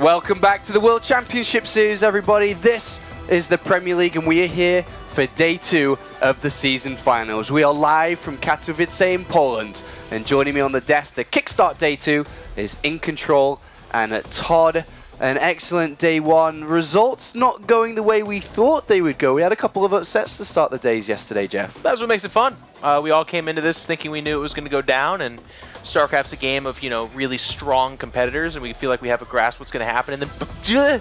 Welcome back to the World Championship Series, everybody. This is the Premier League, and we are here for day 2 of the season finals. We are live from Katowice in Poland, and joining me on the desk to kickstart day 2 is In Control and Todd. An excellent day 1. Results not going the way we thought they would go. We had a couple of upsets to start the days yesterday, Jeff. That's what makes it fun. We all came into this thinking we knew it was going to go down, and StarCraft's a game of, really strong competitors, and we feel like we have a grasp of what's going to happen, and then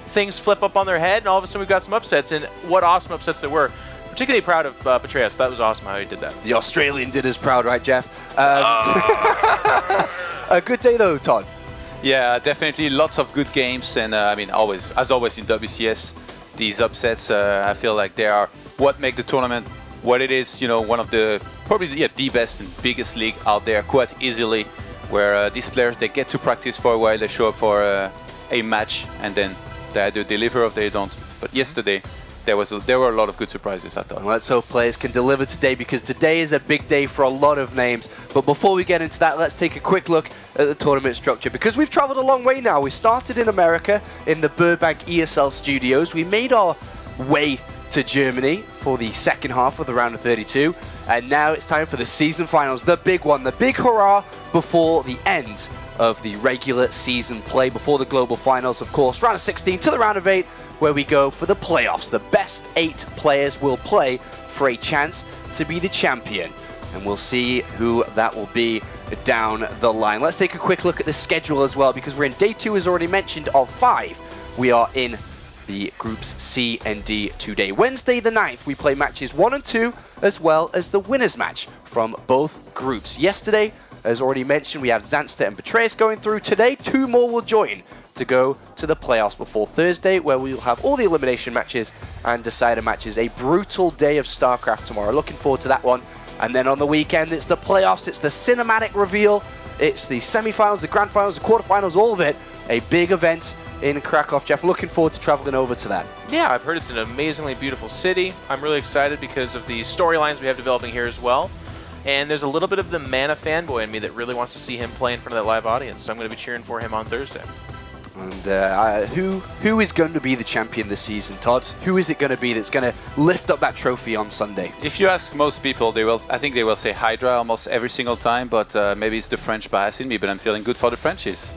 things flip up on their head, and all of a sudden we've got some upsets, and what awesome upsets there were. Particularly proud of Petraeus. That was awesome how he did that. The Australian did us proud, right, Jeff? A good day, though, Todd. Yeah, definitely lots of good games, and I mean, as always in WCS, these upsets, I feel like they are what make the tournament what it is. One of the probably the best and biggest league out there, quite easily, where these players, they get to practice for a while, they show up for a match, and then they either deliver or they don't. But yesterday, there were a lot of good surprises, I thought. Well, let's hope players can deliver today, because today is a big day for a lot of names. But before we get into that, let's take a quick look at the tournament structure, because we've traveled a long way now. We started in America in the Burbank ESL studios. We made our way to Germany for the second half of the round of 32, and now it's time for the season finals, the big one, the big hurrah before the end of the regular season play, before the global finals, of course. Round of 16 to the round of 8, where we go for the playoffs. The best 8 players will play for a chance to be the champion, and we'll see who that will be down the line. Let's take a quick look at the schedule as well, because we're in day 2, as already mentioned, of 5. We are in the groups C and D today. Wednesday the 9th, we play matches 1 and 2, as well as the winners match from both groups. Yesterday, as already mentioned, we have Zanster and Petraeus going through. Today, 2 more will join to go to the playoffs before Thursday, where we will have all the elimination matches and decider matches. A brutal day of StarCraft tomorrow. Looking forward to that one. And then on the weekend, it's the playoffs, it's the cinematic reveal, it's the semi-finals, the grand finals, the quarterfinals, all of it. A big event in Krakow, Jeff. Looking forward to traveling over to that. Yeah, I've heard it's an amazingly beautiful city. I'm really excited because of the storylines we have developing here as well. And there's a little bit of the Mana fanboy in me that really wants to see him play in front of that live audience. So I'm going to be cheering for him on Thursday. And who is going to be the champion this season, Todd? Who is it going to be that's going to lift up that trophy on Sunday? If you ask most people, I think they will say Hydra almost every single time, but maybe it's the French bias in me, but I'm feeling good for the Frenchies.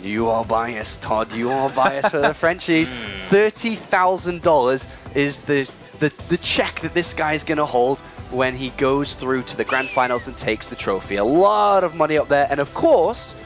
You are biased, Todd. You are biased for the Frenchies. $30,000 is the check that this guy is going to hold when he goes through to the grand finals and takes the trophy. A lot of money up there, and of course,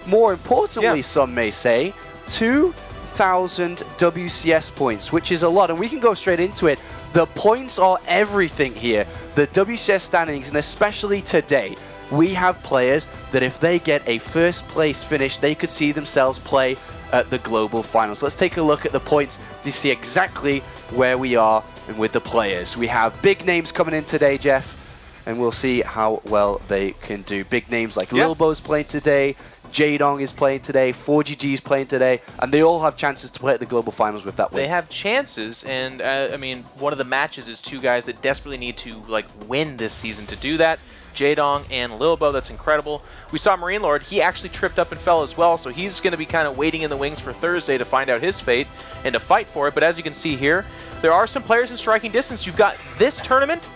more importantly, some may say, 2,000 WCS points, which is a lot, and we can go straight into it. The points are everything here. The WCS standings, and especially today, we have players that if they get a first place finish, they could see themselves play at the global finals. Let's take a look at the points to see exactly where we are and with the players. We have big names coming in today, Jeff, and we'll see how well they can do. Big names like Lilbo's playing today, J-Dong is playing today, 4GG is playing today, and they all have chances to play at the global finals with that win. They have chances, and I mean, one of the matches is 2 guys that desperately need to win this season to do that. J-Dong and Lilbo, that's incredible. We saw Marine Lord, he actually tripped up and fell as well, so he's going to be kind of waiting in the wings for Thursday to find out his fate and to fight for it. But as you can see here, there are some players in striking distance. You've got this tournament,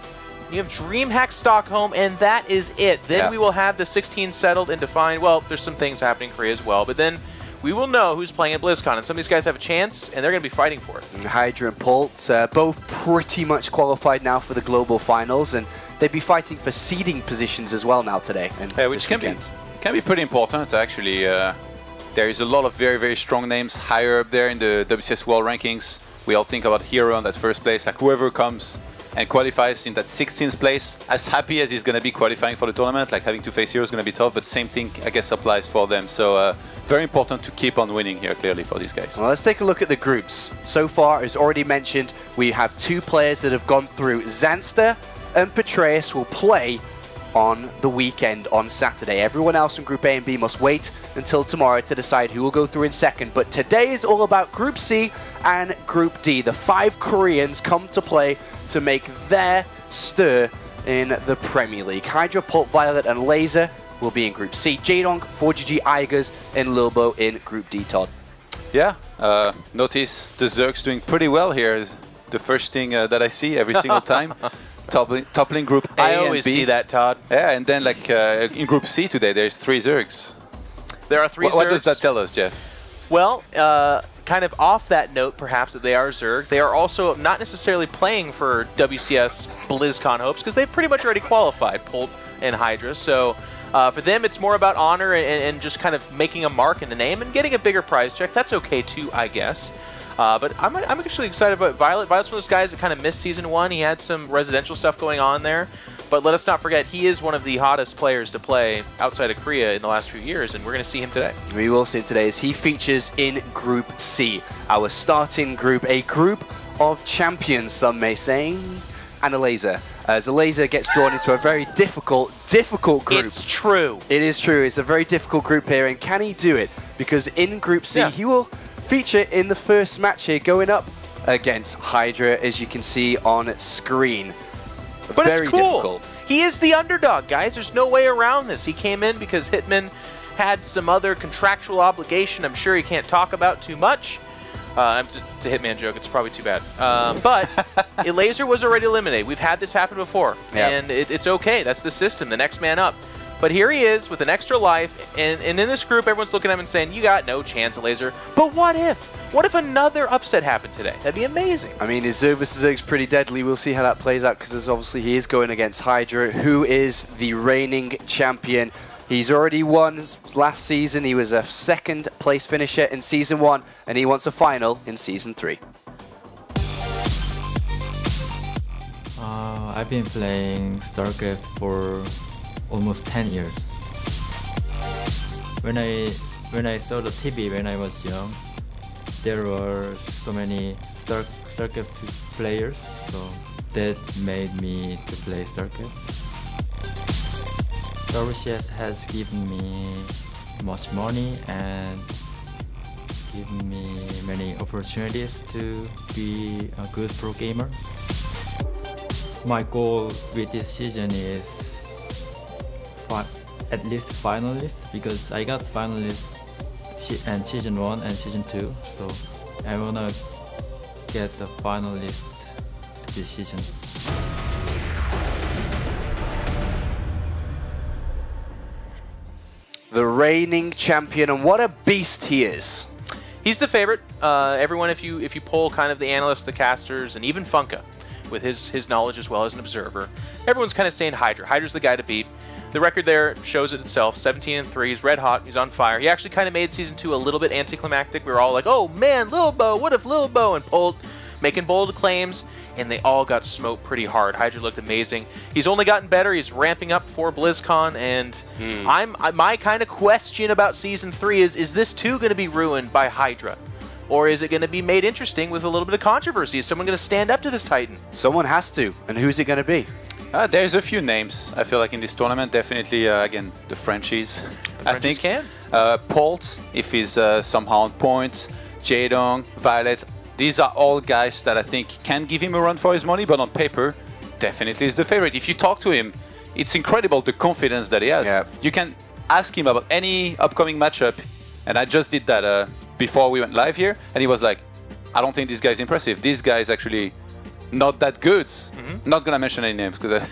you have DreamHack Stockholm, and that is it. Then we will have the 16 settled and defined. Well, there's some things happening in Korea as well, but then we will know who's playing at BlizzCon, and some of these guys have a chance, and they're going to be fighting for it. And Hydra and Pult, both pretty much qualified now for the global finals, and they'd be fighting for seeding positions as well now today. And which can be pretty important, actually. There is a lot of very, very strong names higher up there in the WCS World Rankings. We all think about Hero in that first place, like whoever comes and qualifies in that 16th place, as happy as he's going to be qualifying for the tournament, like having to face Hero is going to be tough, but same thing, I guess, applies for them. So very important to keep on winning here, clearly, for these guys. Well, let's take a look at the groups. So far, as already mentioned, we have 2 players that have gone through. Zanster and Petraeus will play on the weekend on Saturday. Everyone else from Group A and B must wait until tomorrow to decide who will go through in second. But today is all about Group C and Group D. The 5 Koreans come to play to make their stir in the Premier League. Hydra, Pult, Violet, and Elazer will be in Group C. J-Dong, 4GG, Igers, and Lilbo in Group D, Todd. Yeah, notice the Zergs doing pretty well here. Is the first thing that I see every single time. Toppling Group A I and B. always see that, Todd. Yeah, and then like in Group C today, there's 3 Zergs. There are 3 Zergs. What does that tell us, Jeff? Well, kind of off that note, perhaps, that they are Zerg, they are also not necessarily playing for WCS BlizzCon hopes because they've pretty much already qualified, Polt and Hydra. So for them, it's more about honor and just kind of making a mark in the name and getting a bigger prize check. That's okay too, I guess. But I'm actually excited about Violet. Violet's one of those guys that kind of missed Season 1. He had some residential stuff going on there. But let us not forget, he is one of the hottest players to play outside of Korea in the last few years, and we're going to see him today. We will see him today as he features in Group C, our starting group, a group of champions, some may say, and Elazer. As Elazer gets drawn into a very difficult group. It's true. It is true. It's a very difficult group here, and can he do it? Because in Group C, he will feature in the first match here, going up against Hydra, as you can see on screen. But very it's cool. difficult. He is the underdog, guys. There's no way around this. He came in because Hitman had some other contractual obligation I'm sure he can't talk about too much. It's a Hitman joke. It's probably too bad. But Elazer was already eliminated. We've had this happen before. Yep. And it's okay. That's the system. The next man up. But here he is with an extra life. And in this group, everyone's looking at him and saying, you got no chance, Elazer. But what if? What if another upset happened today? That'd be amazing. I mean, his Zerg vs. Zerg's pretty deadly. We'll see how that plays out because obviously he is going against Hydra, who is the reigning champion. He's already won last season. He was a 2nd place finisher in Season 1, and he wants a final in Season 3. I've been playing StarCraft for almost 10 years. When I saw the TV when I was young, there were so many StarCraft players, so that made me to play StarCraft. WCS has given me much money and given me many opportunities to be a good pro gamer. My goal with this season is at least finalist, because I got finalist in Season 1 and Season 2, so I wanna get the finalist this season. The reigning champion, and what a beast he is. He's the favorite. Everyone, if you poll kind of the analysts, the casters, and even Funka, with his knowledge as well as an observer, everyone's kind of saying Hydra. Hydra's the guy to beat. The record there shows it itself, 17-3. He's red hot. He's on fire. He actually kind of made Season 2 a little bit anticlimactic. We were all like, oh man, Lil Bo, what if Lil Bo? And Polt making bold claims, and they all got smoked pretty hard. Hydra looked amazing. He's only gotten better. He's ramping up for BlizzCon, and my kind of question about Season 3 is this too going to be ruined by Hydra? Or is it going to be made interesting with a little bit of controversy? Is someone going to stand up to this Titan? Someone has to, and who's it going to be? There's a few names, I feel like, in this tournament. Definitely, again, the Frenchies. I think can. Polt, if he's somehow on point, Jaedong, Violet, these are all guys that I think can give him a run for his money, but on paper, definitely is the favorite. If you talk to him, it's incredible the confidence that he has. Yeah. You can ask him about any upcoming matchup, and I just did that before we went live here, and he was like, I don't think this guy's impressive. This guy is actually not that good. Not gonna mention any names because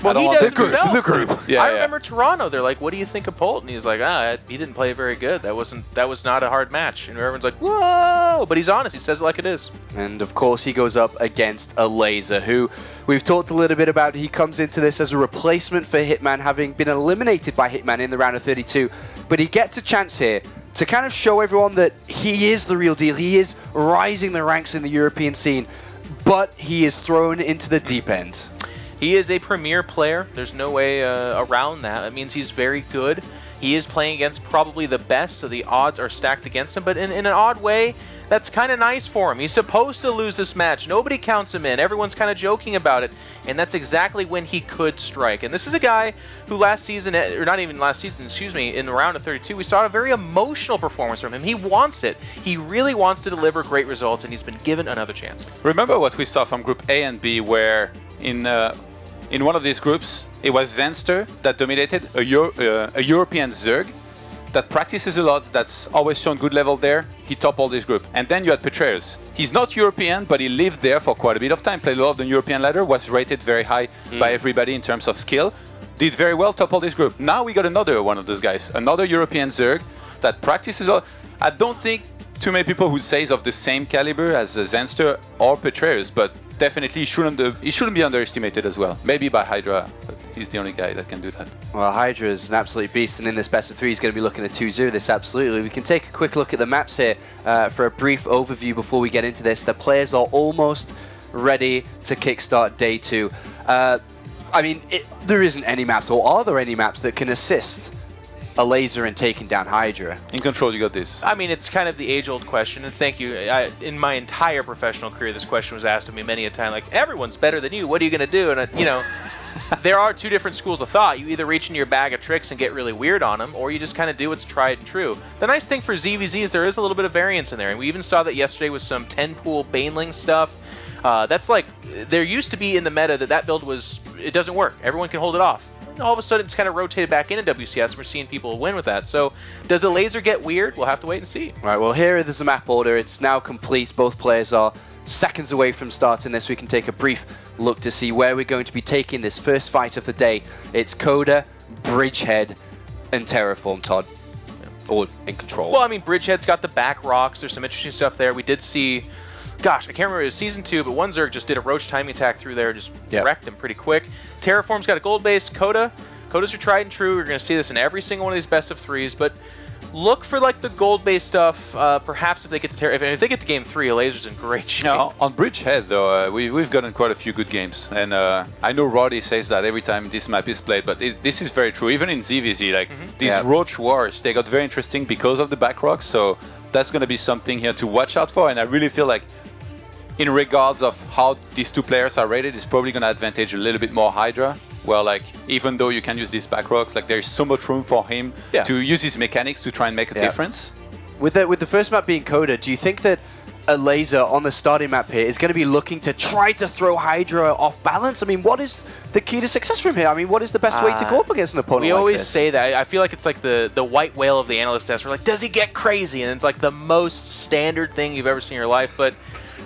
well, he does himself. The group. Yeah, I remember Toronto. They're like, "What do you think of Polt?" And he's like, he didn't play very good. That was not a hard match." And everyone's like, "Whoa!" But he's honest. He says it like it is. And of course, he goes up against Elazer, who we've talked a little bit about. He comes into this as a replacement for Hitman, having been eliminated by Hitman in the round of 32. But he gets a chance here to kind of show everyone that he is the real deal. He is rising the ranks in the European scene, but he is thrown into the deep end. He is a premier player. There's no way around that. It means he's very good. He is playing against probably the best, so the odds are stacked against him. But in an odd way, that's kind of nice for him. He's supposed to lose this match. Nobody counts him in. Everyone's kind of joking about it. And that's exactly when he could strike. And this is a guy who last season, or not even last season, excuse me, in the round of 32, we saw a very emotional performance from him. He wants it. He really wants to deliver great results, and he's been given another chance. Remember what we saw from Group A and B, where in one of these groups, it was Zenster that dominated a European Zerg, that practices a lot, that's always shown good level there. He toppled his group. And then you had Petraeus. He's not European, but he lived there for quite a bit of time, played a lot of the European ladder, was rated very high by everybody in terms of skill. Did very well, toppled his group. Now we got another one of those guys, another European Zerg that practices a lot. I don't think too many people who say he's of the same caliber as Zenster or Petraeus, but definitely he shouldn't be underestimated as well. Maybe by Hydra, but he's the only guy that can do that. Well, Hydra is an absolute beast, and in this best of 3, he's going to be looking at 2-0 this, absolutely. We can take a quick look at the maps here for a brief overview before we get into this. The players are almost ready to kickstart day 2. I mean, there isn't any maps, or are there any maps that can assist Elazer in taking down Hydra? In Control, you got this. I mean, it's kind of the age-old question, and thank you. In my entire professional career, this question was asked of me many a time, like, everyone's better than you, what are you going to do? And, you know, there are 2 different schools of thought. You either reach into your bag of tricks and get really weird on them, or you just kind of do what's tried and true. The nice thing for ZvZ is there is a little bit of variance in there, and we even saw that yesterday with some 10-pool Baneling stuff. That's like, there used to be in the meta that build was, it doesn't work. Everyone can hold it off. And all of a sudden, it's kind of rotated back into WCS, and we're seeing people win with that. So, does Elazer get weird? We'll have to wait and see. All right, well, here is the map order. It's now complete. Both players are seconds away from starting this. We can take a brief look to see where we're going to be taking this first fight of the day. It's Coda, Bridgehead, and Terraform, Todd. Or in Control. Well, I mean, Bridgehead's got the back rocks. There's some interesting stuff there. We did see... Gosh, I can't remember, it was Season 2, but one Zerg just did a Roach timing attack through there, just wrecked him pretty quick. Terraform's got a gold base. Coda's are tried and true. We're going to see this in every single one of these best of 3s, but look for like the gold base stuff. Perhaps if they get to if they get to Game 3, Elazer's in great shape. Now, on Bridgehead, though, we've gotten quite a few good games, and I know Roddy says that every time this map is played, but this is very true. Even in ZvZ, like these Roach wars, they got very interesting because of the back rocks. So that's going to be something here to watch out for, and I really feel like, in regards of how these 2 players are rated, it's probably going to advantage a little bit more Hydra. Well, like, even though you can use these back rocks, like, there's so much room for him to use his mechanics to try and make a difference. With the first map being Coda, do you think that Elazer on the starting map here is going to be looking to try to throw Hydra off balance? I mean, what is the key to success from here? I mean, what is the best way to go up against an opponent We like always this? say that. I feel like it's like the white whale of the analyst test. We're like, does he get crazy? And it's like the most standard thing you've ever seen in your life, but...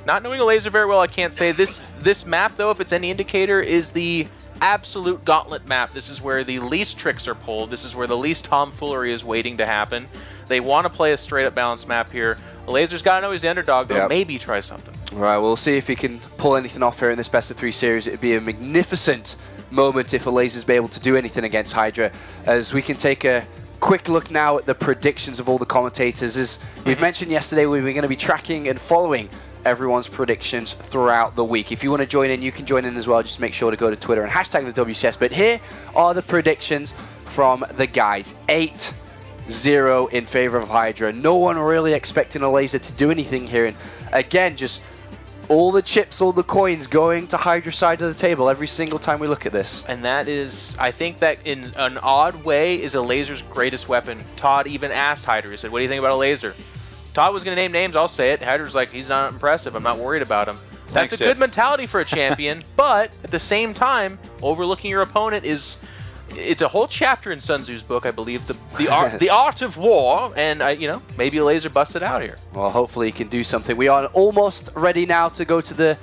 Not knowing Elazer very well, I can't say. This map, though, if it's any indicator, is the absolute gauntlet map. This is where the least tricks are pulled. This is where the least tomfoolery is waiting to happen. They want to play a straight-up balanced map here. Elazer's got to know he's the underdog, though. Maybe try something. All right, we'll see if he can pull anything off here in this best of 3 series. It would be a magnificent moment if Elazer's be able to do anything against Hydra, as we can take a quick look now at the predictions of all the commentators. As we've mentioned yesterday, we were going to be tracking and following everyone's predictions throughout the week. If you want to join in, you can join in as well. Just make sure to go to Twitter and hashtag the WCS. But here are the predictions from the guys. 8-0 in favor of Hydra. No one really expecting Elazer to do anything here. And again, just all the chips, all the coins going to Hydra's side of the table every single time we look at this. And that is, I think that in an odd way, is Elazer's greatest weapon. Todd even asked Hydra, he said, what do you think about Elazer? Todd was going to name names, I'll say it. Hydra's like, he's not impressive, I'm not worried about him. That's a good mentality for a champion, but at the same time, overlooking your opponent is, it's a whole chapter in Sun Tzu's book, I believe, the art of war, and you know, maybe Elazer busted out here. Well, hopefully he can do something. We are almost ready now to go to the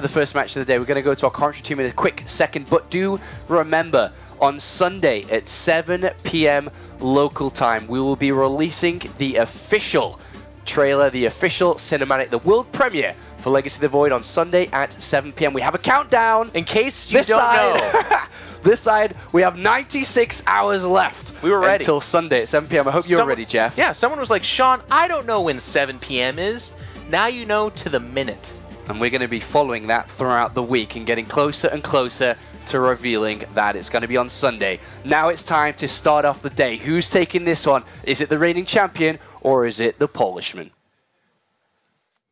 first match of the day. We're going to go to our commentary team in a quick second, but do remember, on Sunday at 7 p.m. local time, we will be releasing the official trailer, the official cinematic, the world premiere for Legacy of the Void on Sunday at 7 p.m. We have a countdown. In case you don't know. This side, we have 96 hours left. We were ready. Until Sunday at 7 p.m. I hope you're ready, Jeff. Yeah, someone was like, Sean, I don't know when 7 p.m. is. Now you know to the minute. And we're going to be following that throughout the week and getting closer and closer to revealing that it's going to be on Sunday. Now it's time to start off the day. Who's taking this on? Is it the reigning champion or is it the Polishman?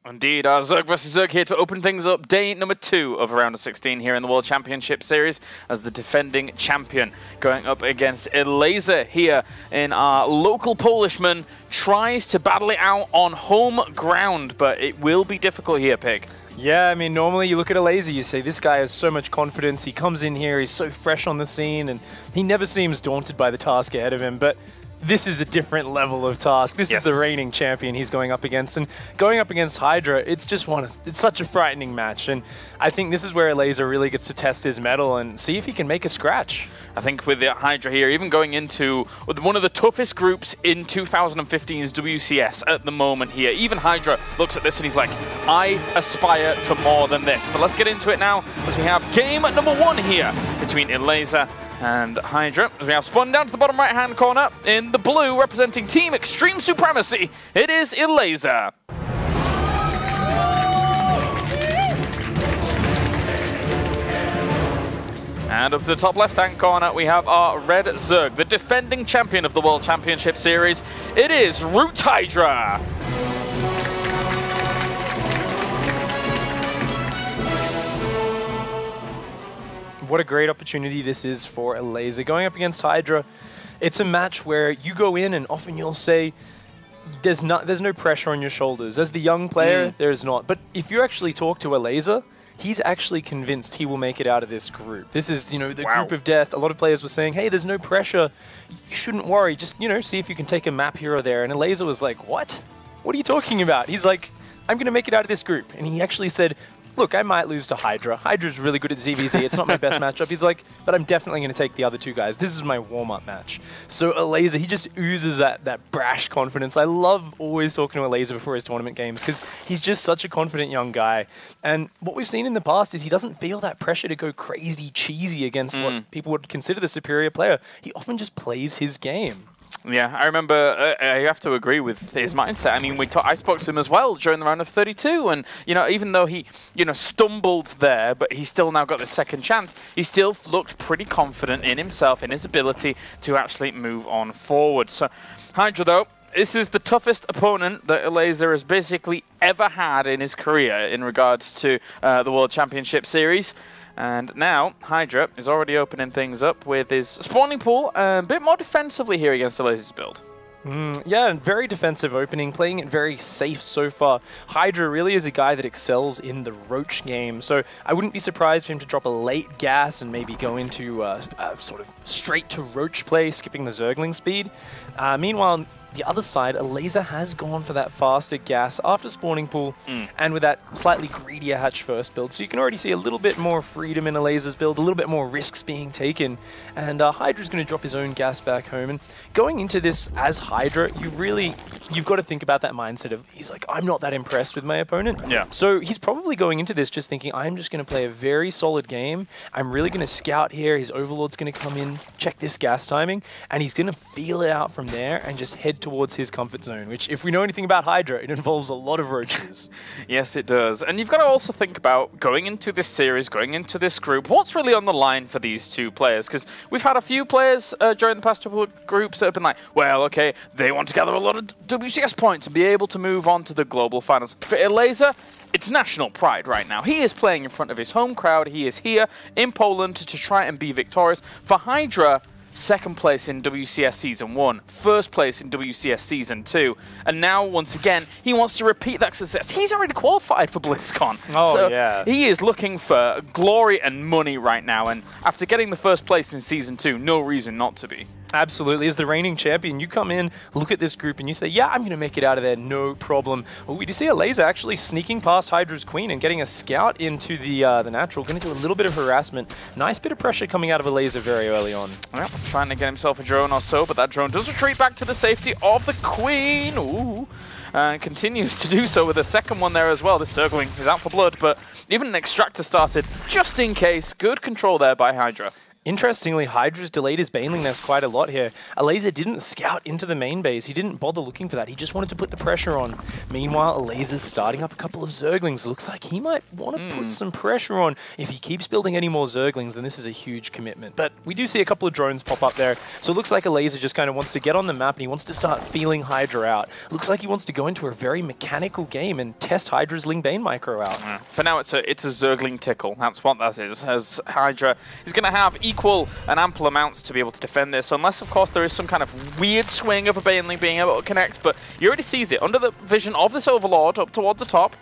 Indeed, our Zerg vs. Zerg here to open things up. Day number 2 of round of 16 here in the World Championship Series as the defending champion going up against Elazer here in our local Polishman. Tries to battle it out on home ground, but it will be difficult here, Pig. Yeah, I mean, normally you look at Elazer, you say, this guy has so much confidence. He comes in here, he's so fresh on the scene, and he never seems daunted by the task ahead of him. But this is a different level of task. This is the reigning champion he's going up against. And going up against Hydra, it's just it's such a frightening match. And I think this is where Elazer really gets to test his mettle and see if he can make a scratch. I think with the Hydra here, even going into one of the toughest groups in 2015's WCS at the moment here, even Hydra looks at this and he's like, I aspire to more than this. But let's get into it now as we have game number 1 here between Elazer and Hydra. As we have spun down to the bottom right-hand corner in the blue, representing Team Extreme Supremacy, it is Elazer. And up to the top left-hand corner, we have our red Zerg, the defending champion of the World Championship Series. It is Hydra. What a great opportunity this is for Elazer. Going up against Hydra, it's a match where you go in and often you'll say, there's no pressure on your shoulders. As the young player, there's not. But if you actually talk to Elazer, he's actually convinced he will make it out of this group. This is, the group of death. A lot of players were saying, hey, there's no pressure. You shouldn't worry. Just, see if you can take a map here or there. And Elazer was like, what? What are you talking about? He's like, I'm going to make it out of this group. And he actually said, look, I might lose to Hydra. Hydra's really good at ZvZ. It's not my best matchup. He's like, but I'm definitely going to take the other 2 guys. This is my warm-up match. So Elazer, he just oozes that brash confidence. I love always talking to Elazer before his tournament games because he's just such a confident young guy. And what we've seen in the past is he doesn't feel that pressure to go crazy cheesy against what people would consider the superior player. He often just plays his game. Yeah, I remember, I have to agree with his mindset. I mean, I spoke to him as well during the round of 32, and, even though he, stumbled there, but he still now got the second chance, he still looked pretty confident in himself, in his ability to actually move on forward. So, Hydra, though, this is the toughest opponent that Elazer has basically ever had in his career in regards to the World Championship Series. And now, Hydra is already opening things up with his spawning pool a bit more defensively here against Elazer's build. Yeah, very defensive opening, playing it very safe so far. Hydra really is a guy that excels in the Roach game, so I wouldn't be surprised for him to drop a late gas and maybe go into sort of straight to Roach play, skipping the Zergling speed. Meanwhile, the other side, Elazer has gone for that faster gas after spawning pool and with that slightly greedier hatch first build. So you can already see a little bit more freedom in Elazer's build, a little bit more risks being taken. And Hydra's going to drop his own gas back home. And going into this as Hydra, you've got to think about that mindset of, he's like, I'm not that impressed with my opponent. Yeah. So he's probably going into this just thinking, I'm just going to play a very solid game. I'm really going to scout here. His Overlord's going to come in, check this gas timing, and he's going to feel it out from there and just head towards his comfort zone, which, if we know anything about Hydra, it involves a lot of roaches. Yes, it does. And you've got to also think about going into this series, going into this group, what's really on the line for these 2 players? Because we've had a few players during the past 2 groups that have been like, well, okay, they want to gather a lot of WCS points and be able to move on to the global finals. For Elazer, it's national pride right now. He is playing in front of his home crowd. He is here in Poland to try and be victorious. For Hydra, 2nd place in WCS Season 1, 1st place in WCS Season 2, and now, once again, he wants to repeat that success. He's already qualified for BlizzCon. Oh, so yeah. He is looking for glory and money right now, and after getting the 1st place in Season 2, no reason not to be. Absolutely. As the reigning champion, you come in, look at this group, and you say, yeah, I'm going to make it out of there, no problem. Well, we do see Elazer actually sneaking past Hydra's Queen and getting a scout into the natural, going to do a little bit of harassment. Nice bit of pressure coming out of Elazer very early on. Well, trying to get himself a drone or so, but that drone does retreat back to the safety of the Queen. Ooh. And continues to do so with a 2nd one there as well. This Zergling is out for blood, but even an extractor started just in case. Good control there by Hydra. Interestingly, Hydra's delayed his Baneling nest quite a lot here. Elazer didn't scout into the main base. He didn't bother looking for that. He just wanted to put the pressure on. Meanwhile, Elazer's starting up a couple of Zerglings. Looks like he might want to put some pressure on. If he keeps building any more Zerglings, then this is a huge commitment. But we do see a couple of drones pop up there. So it looks like Elazer just kind of wants to get on the map and he wants to start feeling Hydra out. Looks like he wants to go into a very mechanical game and test Hydra's Ling Bane micro out. For now, it's a Zergling tickle. That's what that is. As Hydra is going to have equal and ample amounts to be able to defend this, unless, of course, there is some kind of weird swing of a Baneling being able to connect, but he already sees it under the vision of this Overlord up towards the top.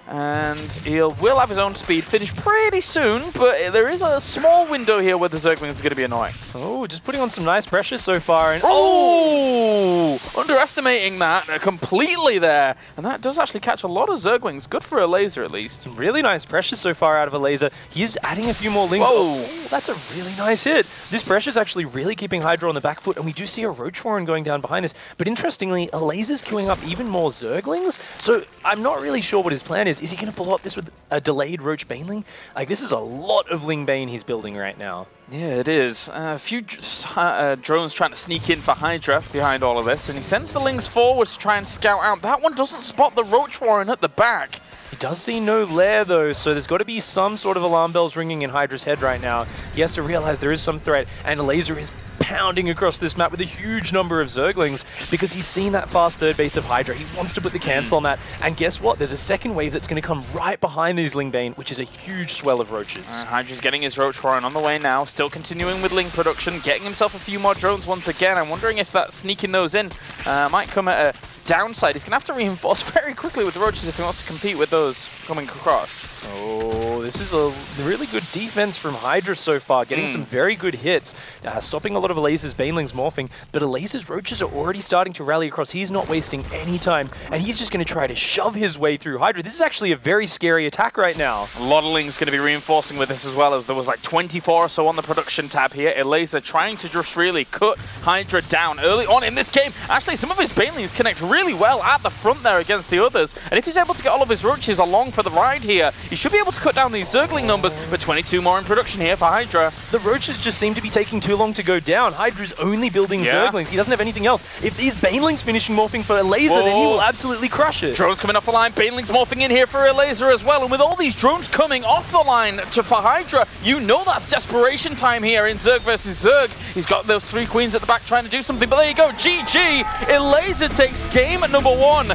And he will have his own speed finish pretty soon, but there is a small window here where the Zerglings are going to be annoying. Oh, just putting on some nice pressure so far. And oh! Underestimating that completely there. And that does actually catch a lot of Zerglings. Good for Elazer, at least. Really nice pressure so far out of Elazer. He is adding a few more lings. Whoa. Oh, that's a really nice hit. This pressure is actually really keeping Hydra on the back foot, and we do see a Roach Warren going down behind this. But interestingly, Elazer's queuing up even more Zerglings. So I'm not really sure what his plan is. Is he going to follow up this with a delayed Roach Baneling? Like, this is a lot of Ling Bane he's building right now. Yeah, it is. A few drones trying to sneak in for Hydra behind all of this, and he sends the Lings forward to try and scout out. That one doesn't spot the Roach Warren at the back. He does see no lair though, so there's got to be some sort of alarm bells ringing in Hydra's head right now. He has to realize there is some threat, and Elazer is pounding across this map with a huge number of Zerglings because he's seen that fast third base of Hydra. He wants to put the cancel on that, and guess what? There's a second wave that's going to come right behind these Ling Bane, which is a huge swell of Roaches. Hydra's getting his Roach Warren on the way now, still continuing with Ling production, getting himself a few more drones once again. I'm wondering if that sneaking those in might come at a downside. He's going to have to reinforce very quickly with the Roaches if he wants to compete with those coming across. Oh, this is a really good defense from Hydra so far, getting some very good hits, stopping a lot of Elazer's Banelings morphing, but Elazer's Roaches are already starting to rally across. He's not wasting any time, and he's just going to try to shove his way through Hydra. This is actually a very scary attack right now. A lot of Lings going to be reinforcing with this as well, as there was like 24 or so on the production tab here. Elazer trying to just really cut Hydra down early on in this game. Actually, some of his Banelings connect really well at the front there against the others, and if he's able to get all of his Roaches along for the ride here, he should be able to cut down these Zergling numbers, but 22 more in production here for Hydra. The Roaches just seem to be taking too long to go down. Hydra's only building Zerglings. He doesn't have anything else. If these Banelings finishing morphing for Elazer, then he will absolutely crush it. Drones coming off the line, Banelings morphing in here for Elazer as well, and with all these drones coming off the line for Hydra, you know that's desperation time here in Zerg versus Zerg. He's got those three queens at the back trying to do something, but there you go, GG! Elazer takes game number 1.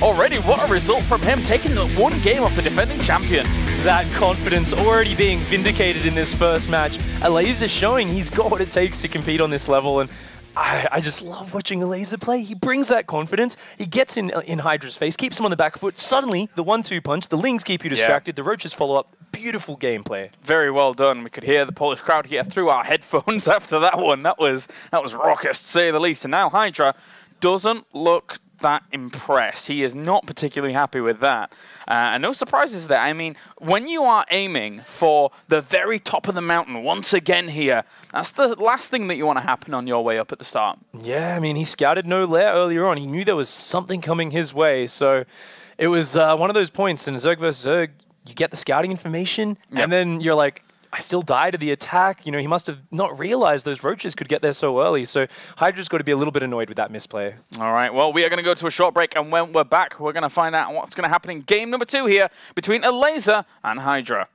Already, what a result from him, taking the one game off the defending champion. That confidence already being vindicated in this first match. Elazer showing he's got what it takes to compete on this level, and I just love watching Elazer play. He brings that confidence, he gets in Hydra's face, keeps him on the back foot. Suddenly, the 1-2 punch, the Lings keep you distracted, the Roaches follow up. Beautiful gameplay. Very well done. We could hear the Polish crowd here through our headphones after that one. That was raucous, to say the least. And now Hydra doesn't look that impressed. He is not particularly happy with that. And no surprises there. I mean, when you are aiming for the very top of the mountain once again here, that's the last thing that you want to happen on your way up at the start. Yeah, I mean, he scouted no lair earlier on. He knew there was something coming his way. So it was one of those points in Zerg vs. Zerg, you get the scouting information, and then you're like, I still die to the attack. You know, he must have not realized those Roaches could get there so early. So Hydra's got to be a little bit annoyed with that misplay. All right, well, we are going to go to a short break, and when we're back, we're going to find out what's going to happen in game number 2 here between Elazer and Hydra.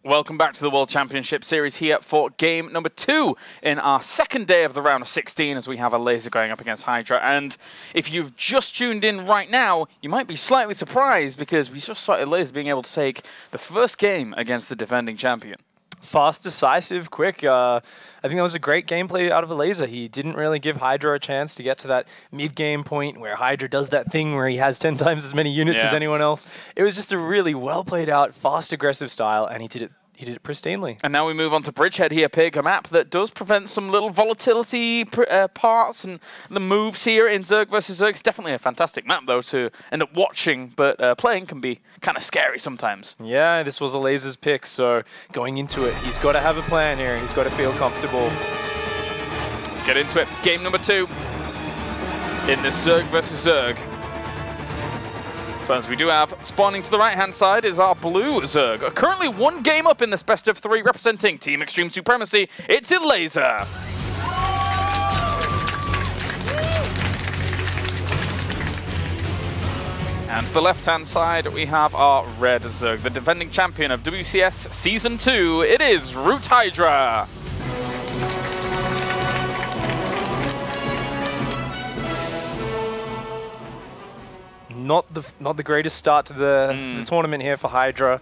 Welcome back to the World Championship Series here for game number 2 in our second day of the round of 16 as we have Elazer going up against Hydra. And if you've just tuned in right now, you might be slightly surprised because we just saw Elazer being able to take the first game against the defending champion. Fast, decisive, quick. I think that was a great gameplay out of Elazer. He didn't really give Hydra a chance to get to that mid-game point where Hydra does that thing where he has 10 times as many units as anyone else. It was just a really well-played-out, fast, aggressive style, and he did it pristinely. And now we move on to Bridgehead here, Pig, a map that does prevent some little volatility parts and the moves here in Zerg versus Zerg. It's definitely a fantastic map, though, to end up watching, but playing can be kind of scary sometimes. Yeah, this was Elazer's pick, so going into it, he's got to have a plan here. He's got to feel comfortable. Let's get into it. Game number 2 in the Zerg versus Zerg. First, we do have, spawning to the right-hand side is our blue Zerg. Currently 1 game up in this best of 3, representing Team Extreme Supremacy. It's Elazer. And to the left-hand side, we have our red Zerg, the defending champion of WCS Season 2. It is Hydra. Not the greatest start to the tournament here for Hydra.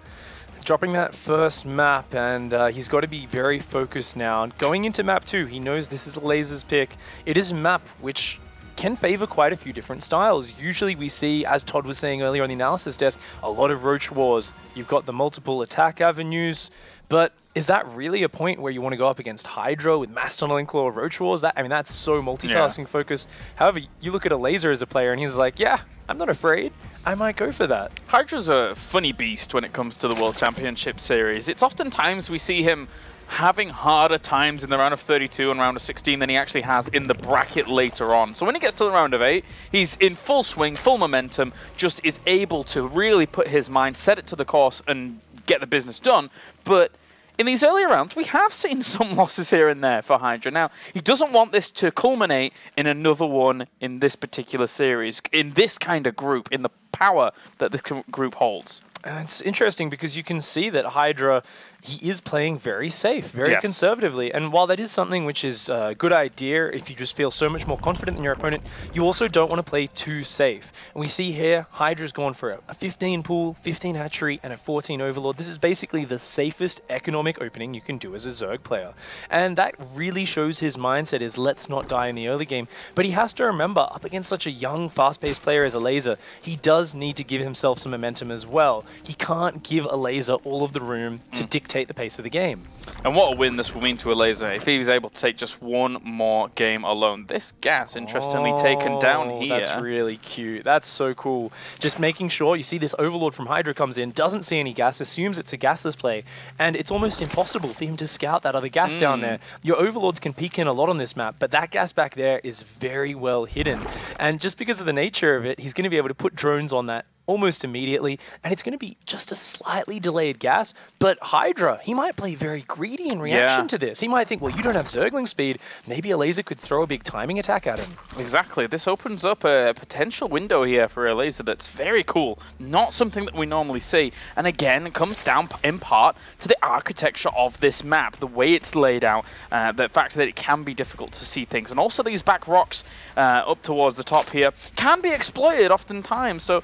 Dropping that first map, and he's got to be very focused now. Going into map 2, he knows this is Elazer's pick. It is a map which can favor quite a few different styles. Usually we see, as Todd was saying earlier on the analysis desk, a lot of Roach Wars. You've got the multiple attack avenues, but is that really a point where you want to go up against Hydra with Mastodon Claw Roach Wars? I mean, that's so multitasking focused. However, you look at Elazer as a player and he's like, yeah, I'm not afraid. I might go for that. Hydra's a funny beast when it comes to the World Championship Series. It's oftentimes we see him having harder times in the round of 32 and round of 16 than he actually has in the bracket later on. So when he gets to the round of 8, he's in full swing, full momentum, just is able to really put his mind, set it to the course and get the business done. But in these earlier rounds, we have seen some losses here and there for Hydra. Now, he doesn't want this to culminate in another one in this particular series, in this kind of group, in the power that this group holds. It's interesting because you can see that Hydra, he is playing very safe, very conservatively. And while that is something which is a good idea if you just feel so much more confident in your opponent, you also don't want to play too safe. And we see here, Hydra's gone for a 15 pool, 15 hatchery, and a 14 overlord. This is basically the safest economic opening you can do as a Zerg player. And that really shows his mindset is let's not die in the early game. But he has to remember, up against such a young, fast-paced player as Elazer, he does need to give himself some momentum as well. He can't give Elazer all of the room to dictate the pace of the game. And what a win this will mean to Elazer if he was able to take just one more game alone. This gas, interestingly, taken down here. That's really cute. That's so cool. Just making sure, you see this Overlord from Hydra comes in, doesn't see any gas, assumes it's a gasless play, and it's almost impossible for him to scout that other gas down there. Your Overlords can peek in a lot on this map, but that gas back there is very well hidden. And just because of the nature of it, he's going to be able to put drones on that almost immediately, and it's going to be just a slightly delayed gas, but Hydra, he might play very greedy in reaction to this. He might think, well, you don't have Zergling speed, maybe Elazer could throw a big timing attack at him. Exactly. This opens up a potential window here for Elazer that's very cool, not something that we normally see, and again, it comes down in part to the architecture of this map, the way it's laid out, the fact that it can be difficult to see things, and also these back rocks up towards the top here can be exploited oftentimes, so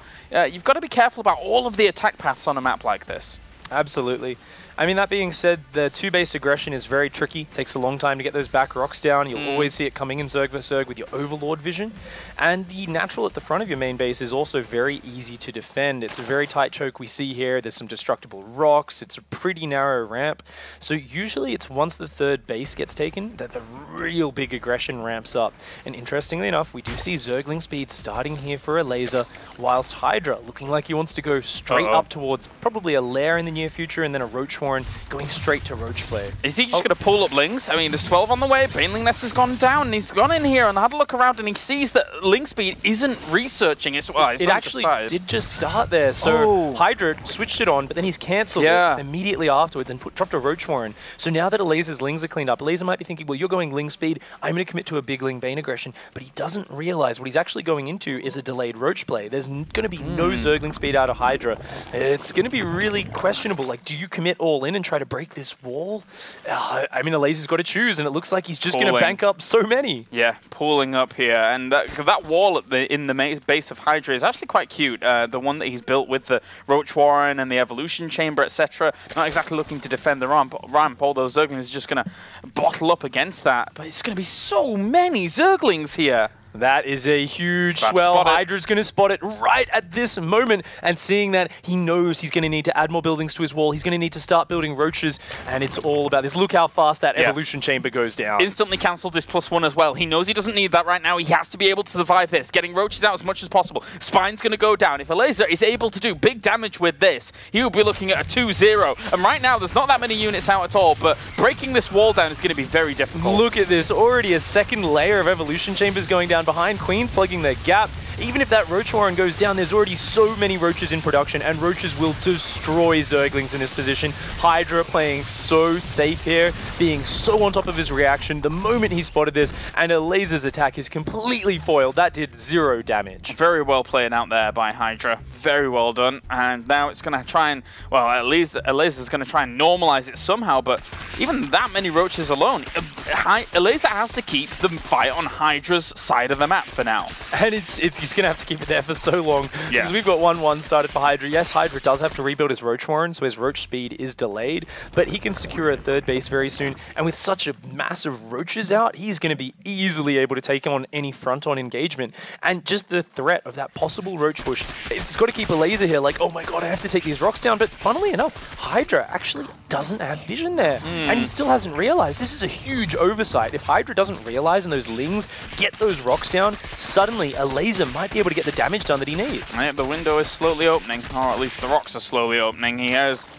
you've got to be careful about all of the attack paths on a map like this. Absolutely. I mean, that being said, the 2-base aggression is very tricky. Takes a long time to get those back rocks down. You'll always see it coming in Zerg vs Zerg with your Overlord vision. And the natural at the front of your main base is also very easy to defend. It's a very tight choke we see here. There's some destructible rocks. It's a pretty narrow ramp. So usually it's once the 3rd base gets taken that the real big aggression ramps up. And interestingly enough, we do see Zergling speed starting here for Elazer, whilst Hydra looking like he wants to go straight up towards probably a lair in the near future and then a Roach Warren going straight to Roach Play. Is he just going to pull up Lings? I mean, there's 12 on the way. Baneling Nest has gone down, and he's gone in here and had a look around, and he sees that Ling Speed isn't researching. It actually did just start there. So Hydra switched it on, but then he's cancelled it immediately afterwards and dropped a Roach Warren. So now that Elazer's Lings are cleaned up, Elazer might be thinking, well, you're going Ling Speed, I'm going to commit to a big Ling Bane aggression, but he doesn't realize what he's actually going into is a delayed Roach Play. There's going to be no Zergling Speed out of Hydra. It's going to be really questionable. Like, do you commit all all in and try to break this wall? I mean, Elazer's got to choose, and it looks like he's just going to Pulling. bank up so many. Yeah, pulling up here, and that wall at in the base of Hydra is actually quite cute. The one that he's built with the Roach Warren and the Evolution Chamber, etc. Not exactly looking to defend the ramp. All those Zerglings are just going to bottle up against that, but it's going to be so many Zerglings here. That is a huge swell. Hydra's going to spot it right at this moment, and seeing that, he knows he's going to need to add more buildings to his wall. He's going to need to start building roaches, and it's all about this. Look how fast that evolution chamber goes down. Instantly cancelled this +1 as well. He knows he doesn't need that right now. He has to be able to survive this. Getting roaches out as much as possible. Spine's going to go down. If Elazer is able to do big damage with this, he will be looking at a 2-0. And right now, there's not that many units out at all, but breaking this wall down is going to be very difficult. Look at this. Already a second layer of evolution chambers going down behind. Queen's plugging their gap. Even if that Roach Warren goes down, there's already so many roaches in production, and roaches will destroy Zerglings in this position. Hydra playing so safe here, being so on top of his reaction the moment he spotted this, and Elazer's attack is completely foiled. That did 0 damage. Very well played out there by Hydra. Very well done. And now it's going to try and, well, Elazer's going to try and normalize it somehow, but even that many roaches alone, Elazer has to keep the fight on Hydra's side of the map for now. And he's going to have to keep it there for so long. Because we've got 1-1 started for Hydra. Yes, Hydra does have to rebuild his Roach Warren, so his Roach speed is delayed, but he can secure a third base very soon. And with such a massive roaches out, he's going to be easily able to take on any front-on engagement. And just the threat of that possible Roach push, it's got to keep Elazer here like, oh my god, I have to take these rocks down. But funnily enough, Hydra actually doesn't have vision there. And he still hasn't realized. This is a huge oversight. If Hydra doesn't realize and those Lings get those rocks down, suddenly Elazer might be able to get the damage done that he needs. Yeah, the window is slowly opening, or at least the rocks are slowly opening. He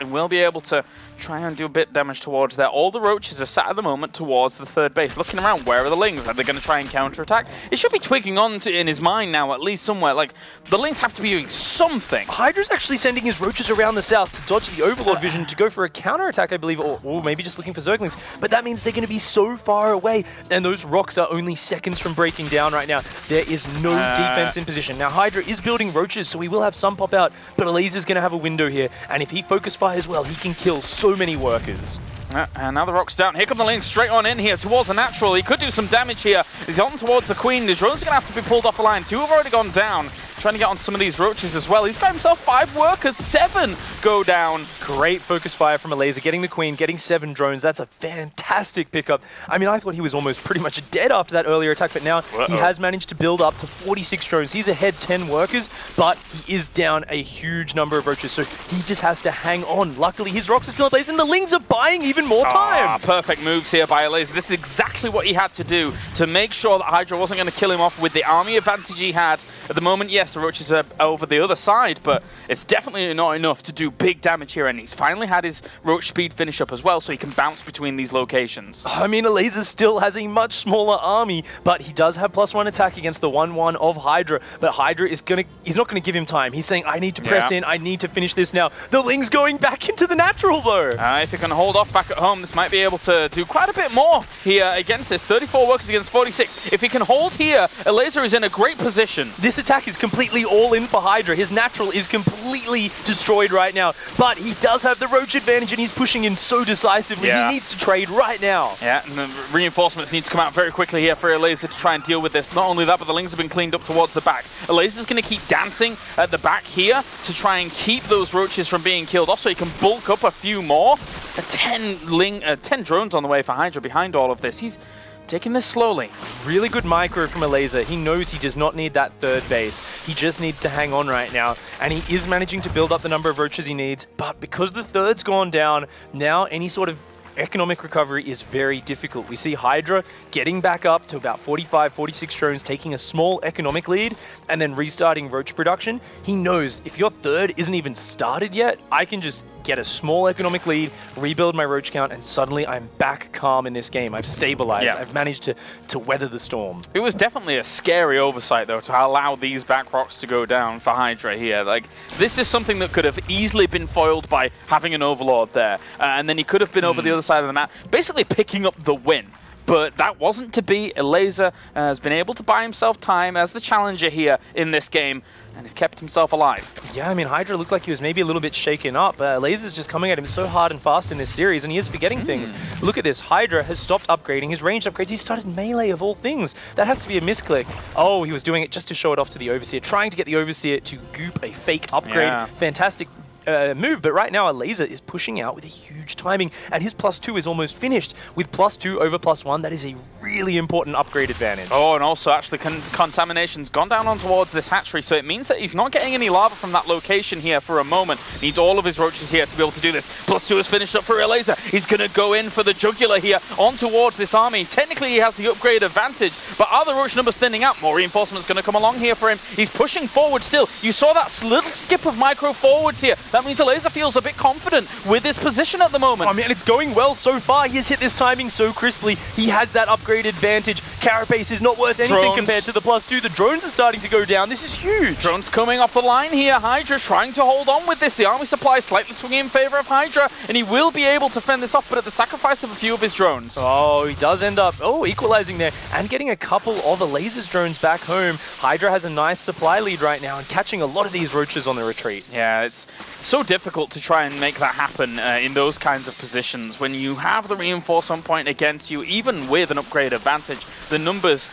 will be able to try and do a bit damage towards there. All the roaches are sat at the moment towards the third base, looking around. Where are the Lings? Are they going to try and counterattack? It should be twigging on in his mind now, at least somewhere. Like, the Lings have to be doing something. Hydra's actually sending his roaches around the south to dodge the Overlord vision to go for a counterattack, I believe, or maybe just looking for Zerglings. But that means they're going to be so far away, and those rocks are only seconds from breaking down right now. There is no defense in position. Now, Hydra is building roaches, so he will have some pop out, but Elazer's going to have a window here, and if he focus fires well, he can kill so many workers. And now the rock's down. Here come the Lings straight on in here towards the natural. He could do some damage here. He's on towards the Queen. The drones are going to have to be pulled off the line. 2 have already gone down. Trying to get on some of these roaches as well. He's got himself 5 workers. 7 go down. Great focus fire from Elazer. Getting the Queen, getting 7 drones. That's a fantastic pickup. I mean, I thought he was almost pretty much dead after that earlier attack, but now he has managed to build up to 46 drones. He's ahead 10 workers, but he is down a huge number of roaches, so he just has to hang on. Luckily, his rocks are still in place, and the Lings are buying even more time. Perfect moves here by Elazer. This is exactly what he had to do to make sure that Hydra wasn't going to kill him off with the army advantage he had. At the moment, yes, the roaches are over the other side, but it's definitely not enough to do big damage here, and he's finally had his roach speed finish up as well, so he can bounce between these locations. I mean, Elazer still has a much smaller army, but he does have +1 attack against the 1-1 of Hydra, but Hydra is he's not gonna give him time. He's saying, I need to press in, I need to finish this now. The Ling's going back into the natural though. If he can hold off back at home, this might be able to do quite a bit more here against this. 34 workers against 46. If he can hold here, Elazer is in a great position. This attack is completely all in for Hydra. His natural is completely destroyed right now, but he does have the roach advantage and he's pushing in so decisively. He needs to trade right now. Yeah, and the reinforcements need to come out very quickly here for Elazer to try and deal with this. Not only that, but the Lings have been cleaned up towards the back. Elazer's going to keep dancing at the back here to try and keep those roaches from being killed off so he can bulk up a few more. 10 drones on the way for Hydra behind all of this. He's taking this slowly. Really good micro from Elazer. He knows he does not need that third base. He just needs to hang on right now. And he is managing to build up the number of roaches he needs. But because the third's gone down, now any sort of economic recovery is very difficult. We see Hydra getting back up to about 45, 46 drones, taking a small economic lead, and then restarting roach production. He knows if your third isn't even started yet, I can just get a small economic lead, rebuild my roach count, and suddenly I'm back calm in this game. I've stabilized. I've managed to weather the storm. It was definitely a scary oversight, though, to allow these back rocks to go down for Hydra here. Like, this is something that could have easily been foiled by having an Overlord there. And then he could have been over the other side of the map, basically picking up the win. but that wasn't to be. Elazer has been able to buy himself time as the challenger here in this game, and he's kept himself alive. Yeah, I mean, Hydra looked like he was maybe a little bit shaken up. Elazer's just coming at him so hard and fast in this series, and he is forgetting things. Look at this. Hydra has stopped upgrading his ranged upgrades. He started melee of all things. That has to be a misclick. Oh, he was doing it just to show it off to the Overseer, trying to get the Overseer to goop a fake upgrade. Yeah. Fantastic move, but right now Elazer is pushing out with a huge timing, and his +2 is almost finished. With +2 over +1, that is a really important upgrade advantage. Oh, and also actually Contamination's gone down on towards this hatchery, so it means that he's not getting any lava from that location here for a moment. Needs all of his roaches here to be able to do this. +2 is finished up for Elazer. He's going to go in for the jugular here on towards this army. Technically, he has the upgrade advantage, but are the roach numbers thinning out? More reinforcements going to come along here for him. He's pushing forward still. You saw that little skip of micro forwards here. That means Elazer feels a bit confident with his position at the moment. I mean, it's going well so far. He has hit this timing so crisply. He has that upgrade advantage. Carapace is not worth anything compared to the +2. The drones are starting to go down. This is huge. Drones coming off the line here. Hydra trying to hold on with this. The army supply slightly swinging in favor of Hydra, and he will be able to fend this off, but at the sacrifice of a few of his drones. Oh, he does end up, equalizing there and getting a couple of Elazer's drones back home. Hydra has a nice supply lead right now and catching a lot of these roaches on the retreat. Yeah, it's so difficult to try and make that happen in those kinds of positions. When you have the reinforcement point against you, even with an upgrade advantage, the numbers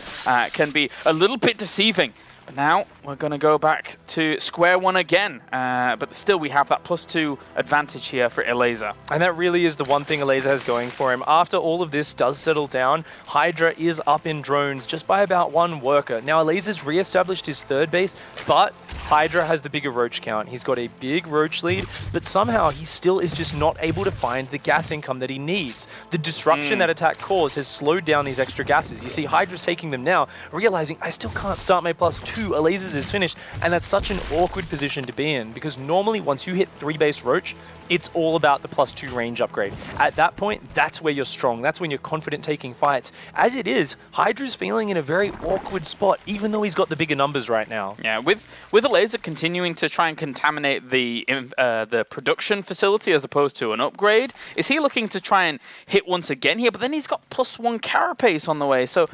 can be a little bit deceiving. But now we're going to go back to square one again, but still we have that +2 advantage here for Elazer. And that really is the one thing Elazer has going for him. After all of this does settle down, Hydra is up in drones just by about 1 worker. Now Elazer's re-established his 3rd base, but Hydra has the bigger roach count. He's got a big roach lead, but somehow he still is just not able to find the gas income that he needs. The disruption that attack caused has slowed down these extra gases. You see Hydra's taking them now, realizing I still can't start my +2. Elazer's is finished, and that's such an awkward position to be in, because normally once you hit 3 base roach, it's all about the +2 range upgrade. At that point, that's where you're strong. That's when you're confident taking fights. As it is, Hydra's feeling in a very awkward spot, even though he's got the bigger numbers right now. Yeah, with Elazer continuing to try and contaminate the production facility as opposed to an upgrade, is he looking to try and hit once again here? But then he's got +1 carapace on the way, so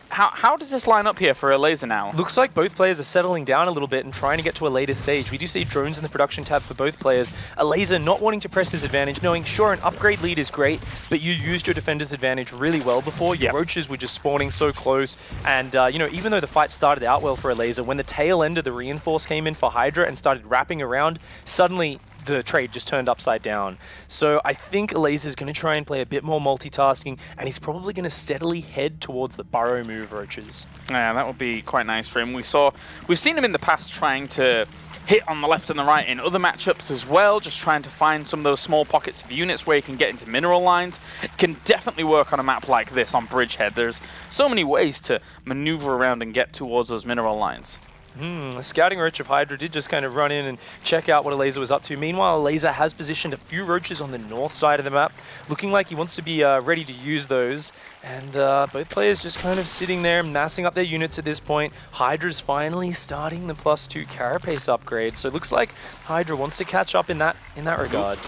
how does this line up here for Elazer now? Looks like both players are settling down a little bit and trying to get to a later stage. We do see drones in the production tab for both players. Elazer not wanting to press his advantage, knowing, sure, an upgrade lead is great, but you used your defender's advantage really well before. Your roaches were just spawning so close. And, you know, even though the fight started out well for Elazer, when the tail end of the reinforce came in for Hydra and started wrapping around, suddenly the trade just turned upside down. So I think Elazer's going to try and play a bit more multitasking, and he's probably going to steadily head towards the burrow move roaches. Yeah, that would be quite nice for him. We've seen him in the past trying to hit on the left and the right in other matchups as well, just trying to find some of those small pockets of units where he can get into mineral lines. It can definitely work on a map like this on Bridgehead. There's so many ways to maneuver around and get towards those mineral lines. The scouting roach of Hydra did just kind of run in and check out what Elazer was up to. Meanwhile, Elazer has positioned a few roaches on the north side of the map, looking like he wants to be ready to use those. And both players just kind of sitting there, massing up their units at this point. Hydra's finally starting the +2 carapace upgrade, so it looks like Hydra wants to catch up in that regard.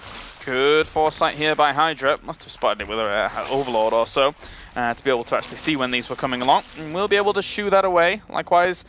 Good foresight here by Hydra. Must have spotted it with her Overlord or so to be able to actually see when these were coming along. And we'll be able to shoo that away. Likewise,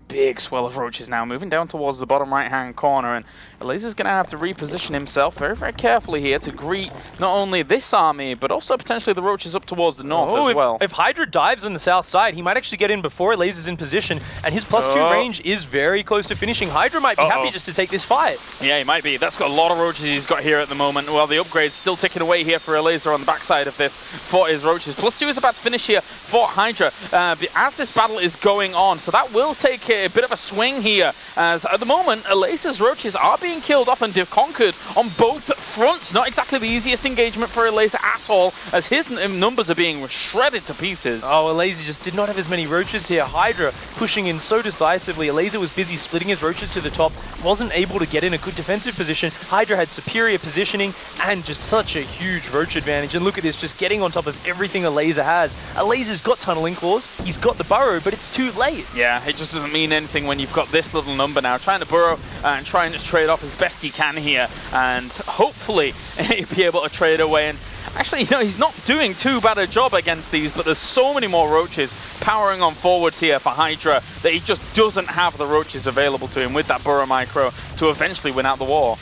big swell of roaches now moving down towards the bottom right-hand corner, and Elazer's going to have to reposition himself very, very carefully here to greet not only this army, but also potentially the roaches up towards the north as well. If Hydra dives on the south side, he might actually get in before Elazer's in position, and his +2 range is very close to finishing. Hydra might be happy just to take this fight. Yeah, he might be. That's got a lot of roaches he's got here at the moment. Well, the upgrade's still ticking away here for Elazer on the backside of this for his roaches. +2 is about to finish here for Hydra as this battle is going on, so that will take a bit of a swing here, as at the moment Elazer's roaches are being killed off and conquered on both fronts. Not exactly the easiest engagement for Elazer at all, as his numbers are being shredded to pieces. Oh, Elazer just did not have as many roaches here. Hydra pushing in so decisively. Elazer was busy splitting his roaches to the top, wasn't able to get in a good defensive position. Hydra had superior positioning and just such a huge roach advantage. And look at this, just getting on top of everything Elazer has. Elazer's got tunneling claws, he's got the burrow, but it's too late. Yeah, it just doesn't mean mean anything when you've got this little number now. Trying to burrow and trying to trade off as best he can here, and hopefully he'll be able to trade away. And actually, you know, he's not doing too bad a job against these, but there's so many more roaches powering on forwards here for Hydra that he just doesn't have the roaches available to him with that burrow micro to eventually win out the war.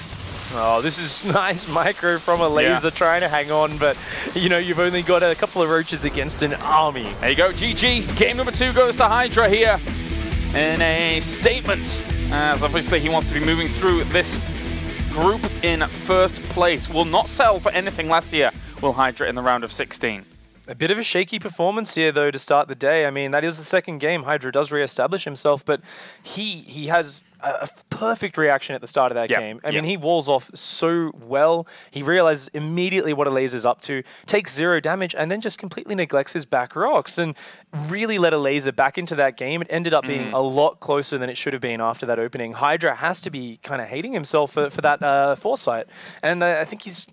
Oh, this is nice micro from Elazer trying to hang on, but you know, you've only got a couple of roaches against an army. There you go, GG. Game number 2 goes to Hydra here in a statement, as obviously he wants to be moving through this group in first place. Will not sell for anything last year, will Hydra in the round of 16. A bit of a shaky performance here, though, to start the day. I mean, that is the second game. Hydra does re-establish himself, but he has a perfect reaction at the start of that game. I mean, he walls off so well. He realizes immediately what Elazer's up to, takes 0 damage, and then just completely neglects his back rocks and really let Elazer back into that game. It ended up being a lot closer than it should have been after that opening. Hydra has to be kind of hating himself for that foresight. And I think he's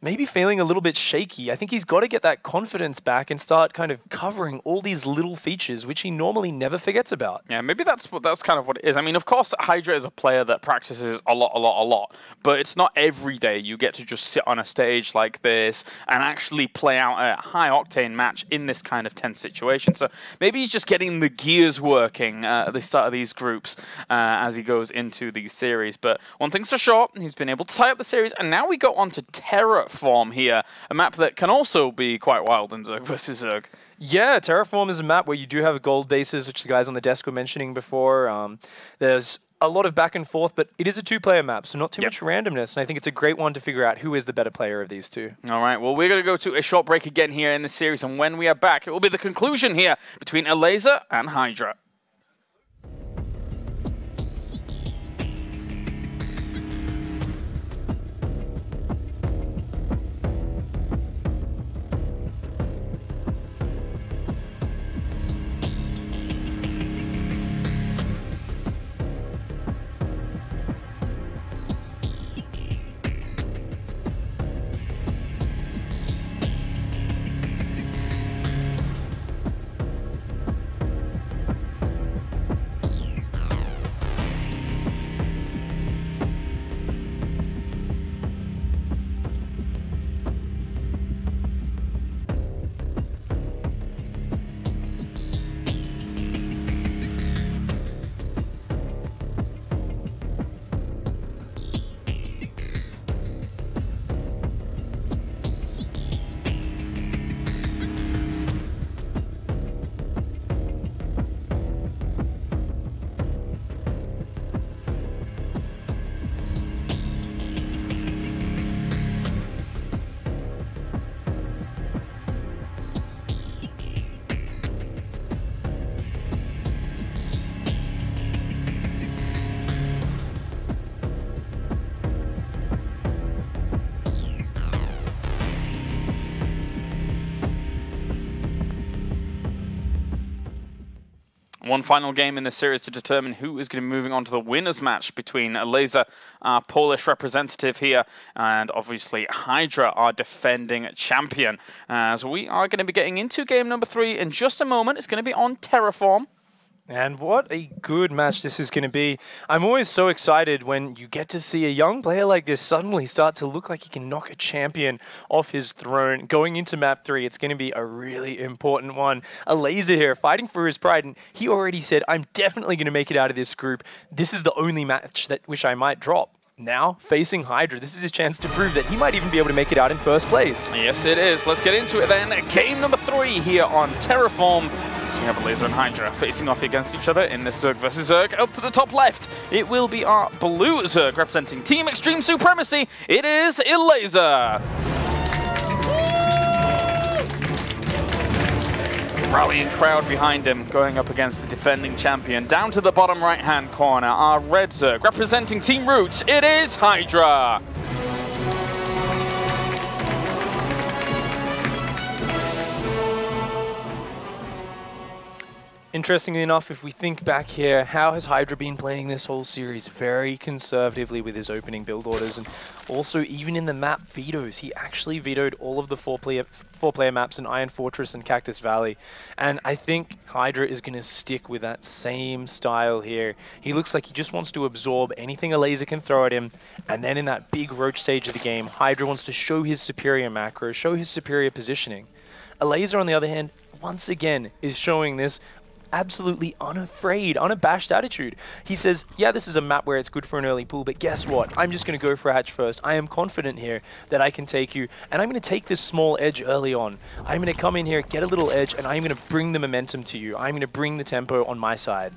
maybe feeling a little bit shaky. I think he's got to get that confidence back and start kind of covering all these little features which he normally never forgets about. Yeah, maybe that's kind of what it is. I mean, of course, Hydra is a player that practices a lot, but it's not every day you get to just sit on a stage like this and actually play out a high-octane match in this kind of tense situation. So maybe he's just getting the gears working at the start of these groups as he goes into these series. But one thing's for sure, he's been able to tie up the series, and now we go on to Terraform here, a map that can also be quite wild in Zerg versus Zerg. Yeah, Terraform is a map where you do have gold bases, which the guys on the desk were mentioning before. There's a lot of back and forth, but it is a 2-player map, so not too much randomness, and I think it's a great one to figure out who is the better player of these two. All right, well, we're going to go to a short break again here in the series, and when we are back, it will be the conclusion here between Elazer and Hydra. One final game in the series to determine who is going to be moving on to the winners match between Elazer, our Polish representative here, and obviously Hydra, our defending champion. As we are going to be getting into game number 3 in just a moment. It's going to be on Terraform. And what a good match this is going to be. I'm always so excited when you get to see a young player like this suddenly start to look like he can knock a champion off his throne. Going into map 3, it's going to be a really important one. Elazer here fighting for his pride, and he already said, I'm definitely going to make it out of this group. This is the only match that which I might drop. Now, facing Hydra, this is his chance to prove that he might even be able to make it out in first place. Yes, it is. Let's get into it then. Game number 3 here on Terraform. So we have Elazer and Hydra facing off against each other in this Zerg versus Zerg. Up to the top left, it will be our blue Zerg representing Team Extreme Supremacy. It is Elazer. Rallying crowd behind him, going up against the defending champion. Down to the bottom right-hand corner, our red Zerg representing Team Roots. It is Hydra. Interestingly enough, if we think back here, how has Hydra been playing this whole series? Very conservatively with his opening build orders, and also even in the map vetoes, he actually vetoed all of the four-player maps in Iron Fortress and Cactus Valley. And I think Hydra is going to stick with that same style here. He looks like he just wants to absorb anything Elazer can throw at him, and then in that big roach stage of the game, Hydra wants to show his superior macro, show his superior positioning. Elazer, on the other hand, once again is showing this absolutely unafraid, unabashed attitude. He says, yeah, this is a map where it's good for an early pull, but guess what? I'm just going to go for a hatch first. I am confident here that I can take you, and I'm going to take this small edge early on. I'm going to come in here, get a little edge, and I'm going to bring the momentum to you. I'm going to bring the tempo on my side.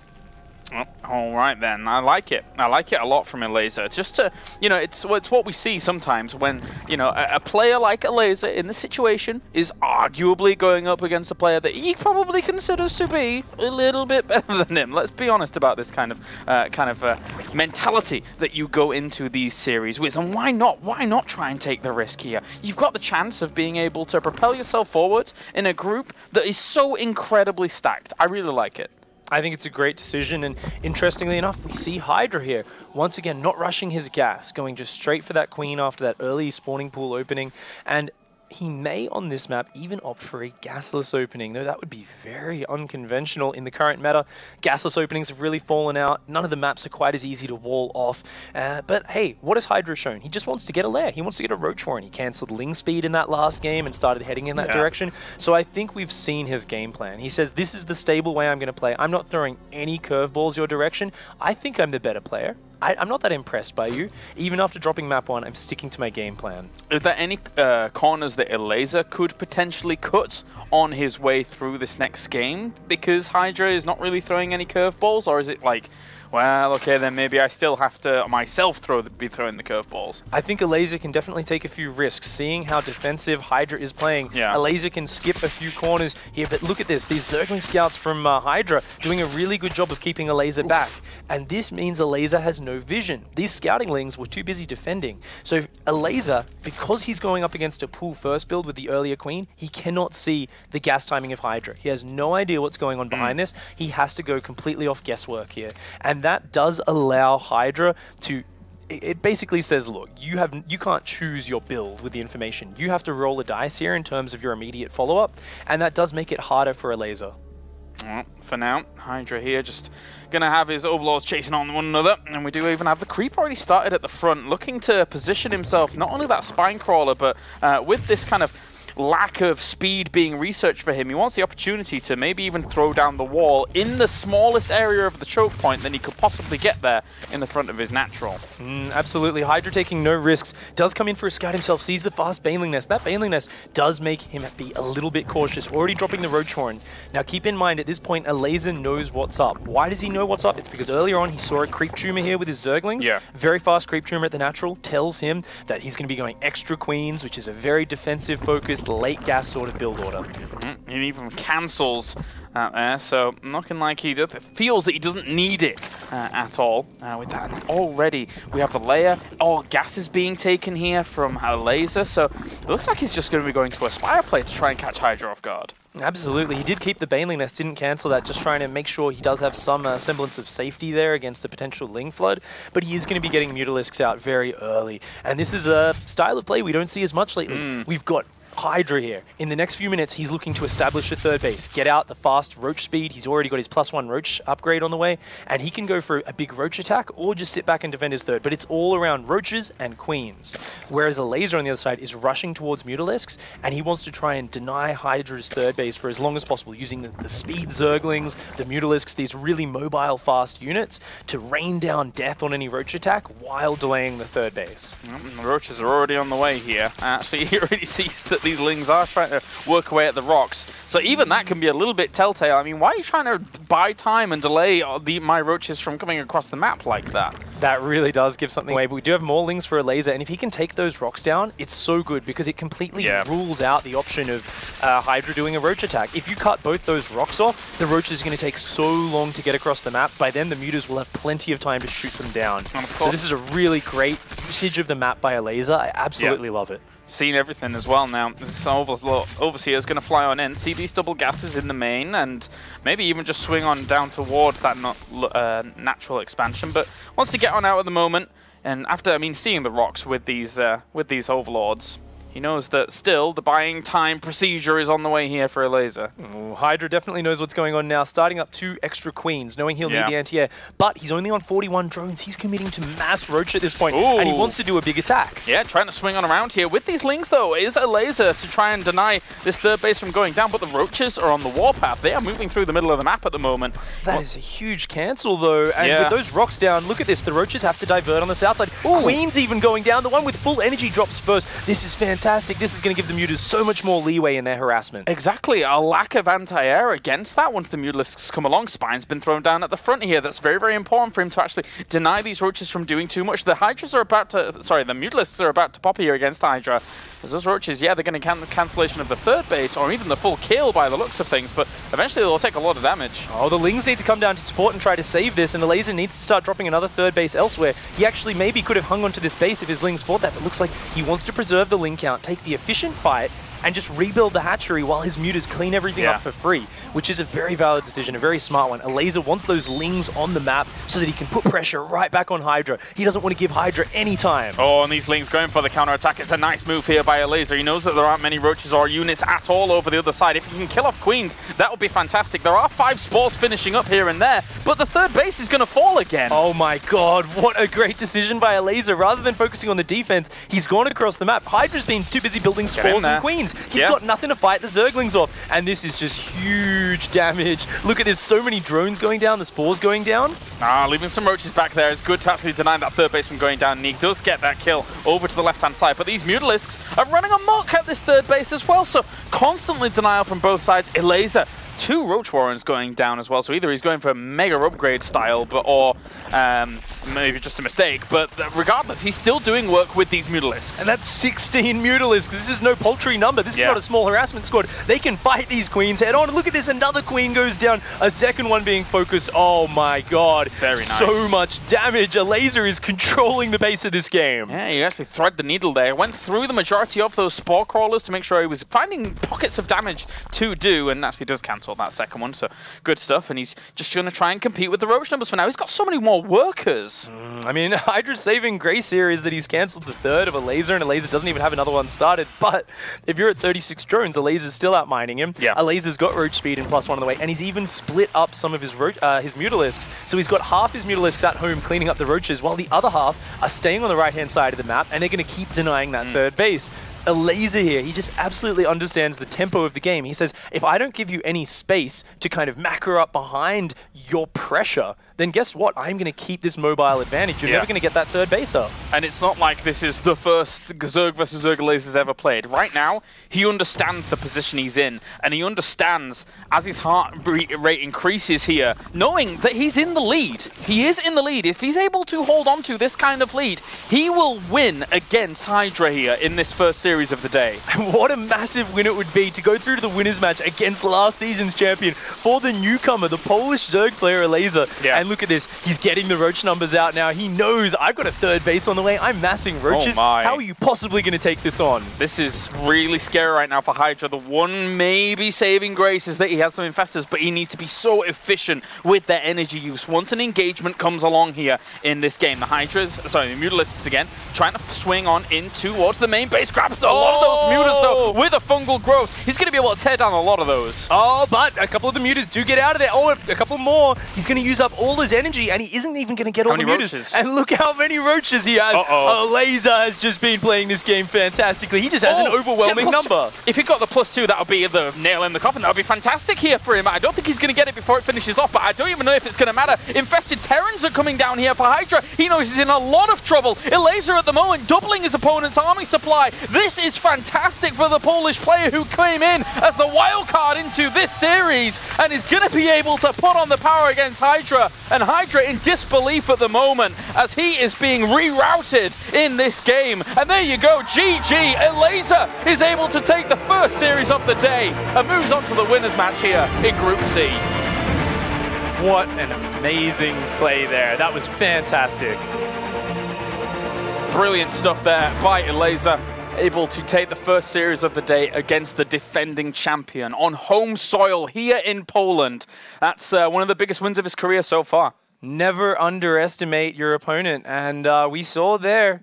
Oh, all right then, I like it. I like it a lot from Elazer. Just to, you know, it's what we see sometimes when, you know, a player like Elazer in this situation is arguably going up against a player that he probably considers to be a little bit better than him. Let's be honest about this kind of mentality that you go into these series with. And why not? Why not try and take the risk here? You've got the chance of being able to propel yourself forward in a group that is so incredibly stacked. I really like it. I think it's a great decision, and interestingly enough, we see Hydra here, once again, not rushing his gas, going just straight for that queen after that early spawning pool opening, and he may, on this map, even opt for a gasless opening, though that would be very unconventional in the current meta. Gasless openings have really fallen out. None of the maps are quite as easy to wall off. But hey, what has Hydra shown? He just wants to get a lair. He wants to get a roach warren. He cancelled Ling Speed in that last game and started heading in that direction. So I think we've seen his game plan. He says, this is the stable way I'm going to play. I'm not throwing any curveballs your direction. I think I'm the better player. I'm not that impressed by you. Even after dropping map 1, I'm sticking to my game plan. Are there any corners that Elazer could potentially cut on his way through this next game? Because Hydra is not really throwing any curveballs, or is it like, well, okay, then maybe I still have to myself be throwing the curveballs? I think Elazer can definitely take a few risks. Seeing how defensive Hydra is playing, Elazer can skip a few corners here, but look at this. These Zergling scouts from Hydra doing a really good job of keeping Elazer back. And this means Elazer has no vision. These scouting lings were too busy defending. So Elazer, because he's going up against a pool first build with the earlier queen, he cannot see the gas timing of Hydra. He has no idea what's going on behind this. He has to go completely off guesswork here. And that does allow Hydra to... It basically says, look, you can't choose your build with the information. You have to roll a dice here in terms of your immediate follow-up, and that does make it harder for Elazer. Well, for now, Hydra here just going to have his overlords chasing on one another, and we do even have the creep already started at the front, looking to position himself, not only that spine crawler, but with this kind of lack of speed being researched for him, he wants the opportunity to maybe even throw down the wall in the smallest area of the choke point than he could possibly get there in the front of his natural. Absolutely. Hydra taking no risks, does come in for a scout himself, sees the fast Baneling Nest. That Baneling Nest does make him be a little bit cautious, already dropping the Roach Horn. Now keep in mind, at this point, Elazer knows what's up. Why does he know what's up? It's because earlier on he saw a creep tumor here with his Zerglings. Very fast creep tumor at the natural, tells him that he's going to be going extra queens, which is a very defensive focused late gas sort of build order. He even cancels out there, so looking like he feels that he doesn't need it at all. With that, already we have the layer. All gas is being taken here from Elazer, so it looks like he's just going to be going to a Spire play to try and catch Hydra off guard. Absolutely. He did keep the Baneling Nest, didn't cancel that, just trying to make sure he does have some semblance of safety there against a potential Ling Flood, but he is going to be getting Mutalisks out very early. And this is a style of play we don't see as much lately. We've got Hydra here. In the next few minutes, he's looking to establish a third base, get out the fast Roach speed. He's already got his +1 Roach upgrade on the way, and he can go for a big Roach attack or just sit back and defend his third, but it's all around Roaches and Queens. Whereas Elazer on the other side is rushing towards Mutalisks, and he wants to try and deny Hydra's third base for as long as possible, using the speed Zerglings, the Mutalisks, these really mobile, fast units to rain down death on any Roach attack while delaying the third base. The Roaches are already on the way here. Actually, he already sees that these Lings are trying to work away at the rocks. So even that can be a little bit telltale. I mean, why are you trying to buy time and delay my Roaches from coming across the map like that? That really does give something away, but we do have more Lings for Elazer, and if he can take those rocks down, it's so good because it completely rules out the option of Hydra doing a Roach attack. If you cut both those rocks off, the Roach is going to take so long to get across the map. By then, the Mutas will have plenty of time to shoot them down. So this is a really great usage of the map by Elazer. I absolutely love it. Seen everything as well now. This Overseer is going to fly on in, see these double gases in the main, and maybe even just swing on down towards that natural expansion. But wants to get on out at the moment, and after, I mean, seeing the rocks with these Overlords, he knows that still the buying time procedure is on the way here for Elazer. Hydra definitely knows what's going on now, starting up 2 extra queens, knowing he'll need the anti-air. But he's only on 41 drones. He's committing to mass roach at this point, and he wants to do a big attack. Yeah, trying to swing on around here. With these lings, though, is Elazer to try and deny this third base from going down, but the roaches are on the warpath. They are moving through the middle of the map at the moment. That is a huge cancel, though, and with those rocks down, look at this. The roaches have to divert on the south side. Queen's even going down. The one with full energy drops first. This is fantastic. This is going to give the Mutas so much more leeway in their harassment. Exactly. A lack of anti-air against that once the Mutalisks come along. Spine's been thrown down at the front here. That's very, very important for him to actually deny these roaches from doing too much. The Hydras are about to... Sorry, the Mutalisks are about to pop here against Hydra. As those roaches, yeah, they're going to cancel the cancellation of the third base, or even the full kill by the looks of things, but eventually they'll take a lot of damage. Oh, the Lings need to come down to support and try to save this, and Elazer needs to start dropping another third base elsewhere. He actually maybe could have hung onto this base if his Lings fought that, but looks like he wants to preserve the Ling count, take the efficient fight, and just rebuild the hatchery while his Mutas clean everything up for free, which is a very valid decision, a very smart one. Elazer wants those Lings on the map so that he can put pressure right back on Hydra. He doesn't want to give Hydra any time. Oh, and these Lings going for the counter-attack. It's a nice move here by Elazer. He knows that there aren't many roaches or units at all over the other side. If he can kill off Queens, that would be fantastic. There are 5 spores finishing up here and there, but the third base is going to fall again. Oh my god, what a great decision by Elazer. Rather than focusing on the defense, he's gone across the map. Hydra's been too busy building spores and Queens. He's got nothing to fight the Zerglings off, and this is just huge damage. Look at this, so many drones going down, the spores going down. Leaving some roaches back there. It's good to actually deny that third base from going down. Neek does get that kill over to the left-hand side, but these Mutalisks are running amok at this third base as well, so constantly denial from both sides. Elazer, 2 Roach Warrens going down as well, so either he's going for a mega upgrade style, or maybe just a mistake, but regardless, he's still doing work with these Mutalisks. And that's 16 Mutalisks. This is no paltry number. This is not a small harassment squad. They can fight these Queens head on. And look at this, another Queen goes down, a second one being focused. Oh my god. Very nice. So much damage. Elazer is controlling the pace of this game. Yeah, he actually threaded the needle there. Went through the majority of those Spore Crawlers to make sure he was finding pockets of damage to do, and actually does cancel that second one, so good stuff. And he's just going to try and compete with the Roach numbers for now. He's got so many more workers. I mean, Hydra's saving grace here is that he's cancelled the third of Elazer, and Elazer doesn't even have another one started. But if you're at 36 drones, Elazer's still out mining him. Elazer's got roach speed and +1 on the way, and he's even split up some of his Mutalisks. So he's got half his Mutalisks at home cleaning up the roaches, while the other half are staying on the right-hand side of the map, and they're going to keep denying that third base. Elazer here, he just absolutely understands the tempo of the game. He says, if I don't give you any space to kind of macro up behind your pressure, then guess what? I'm going to keep this mobile advantage. You're never going to get that third base up. And it's not like this is the first Zerg versus Zerg Elazer's ever played. Right now, he understands the position he's in, and he understands as his heart rate increases here, knowing that he's in the lead. He is in the lead. If he's able to hold on to this kind of lead, he will win against Hydra here in this first series of the day. And what a massive win it would be to go through to the winners match against last season's champion for the newcomer, the Polish Zerg player Elazer. And look at this, he's getting the roach numbers out now. He knows I've got a third base on the way. I'm massing roaches. How are you possibly going to take this on? This is really scary right now for Hydra. The one maybe saving grace is that he has some infestors, but he needs to be so efficient with their energy use. Once an engagement comes along here in this game, the Hydras, sorry, the Mutalisks again, trying to swing on in towards the main base, grabs a lot of those Mutas though with a fungal growth. He's going to be able to tear down a lot of those. Oh, but a couple of the Mutas do get out of there. Oh, a couple more. He's going to use up all his energy, and he isn't even going to get all the Mutas. Roaches? And look how many roaches he has. Elazer has just been playing this game fantastically. He just has an overwhelming number. If he got the +2, that would be the nail in the coffin. That would be fantastic here for him. I don't think he's going to get it before it finishes off, but I don't even know if it's going to matter. Infested Terrans are coming down here for Hydra. He knows he's in a lot of trouble. Elazer at the moment doubling his opponent's army supply. This is fantastic for the Polish player who came in as the wild card into this series and is going to be able to put on the power against Hydra. And Hydra in disbelief at the moment as he is being rerouted in this game. And there you go, GG. Elazer is able to take the first series of the day and moves on to the winners match here in Group C. What an amazing play there. That was fantastic. Brilliant stuff there by Elazer. able to take the first series of the day against the defending champion on home soil here in Poland. That's one of the biggest wins of his career so far. Never underestimate your opponent, and we saw there.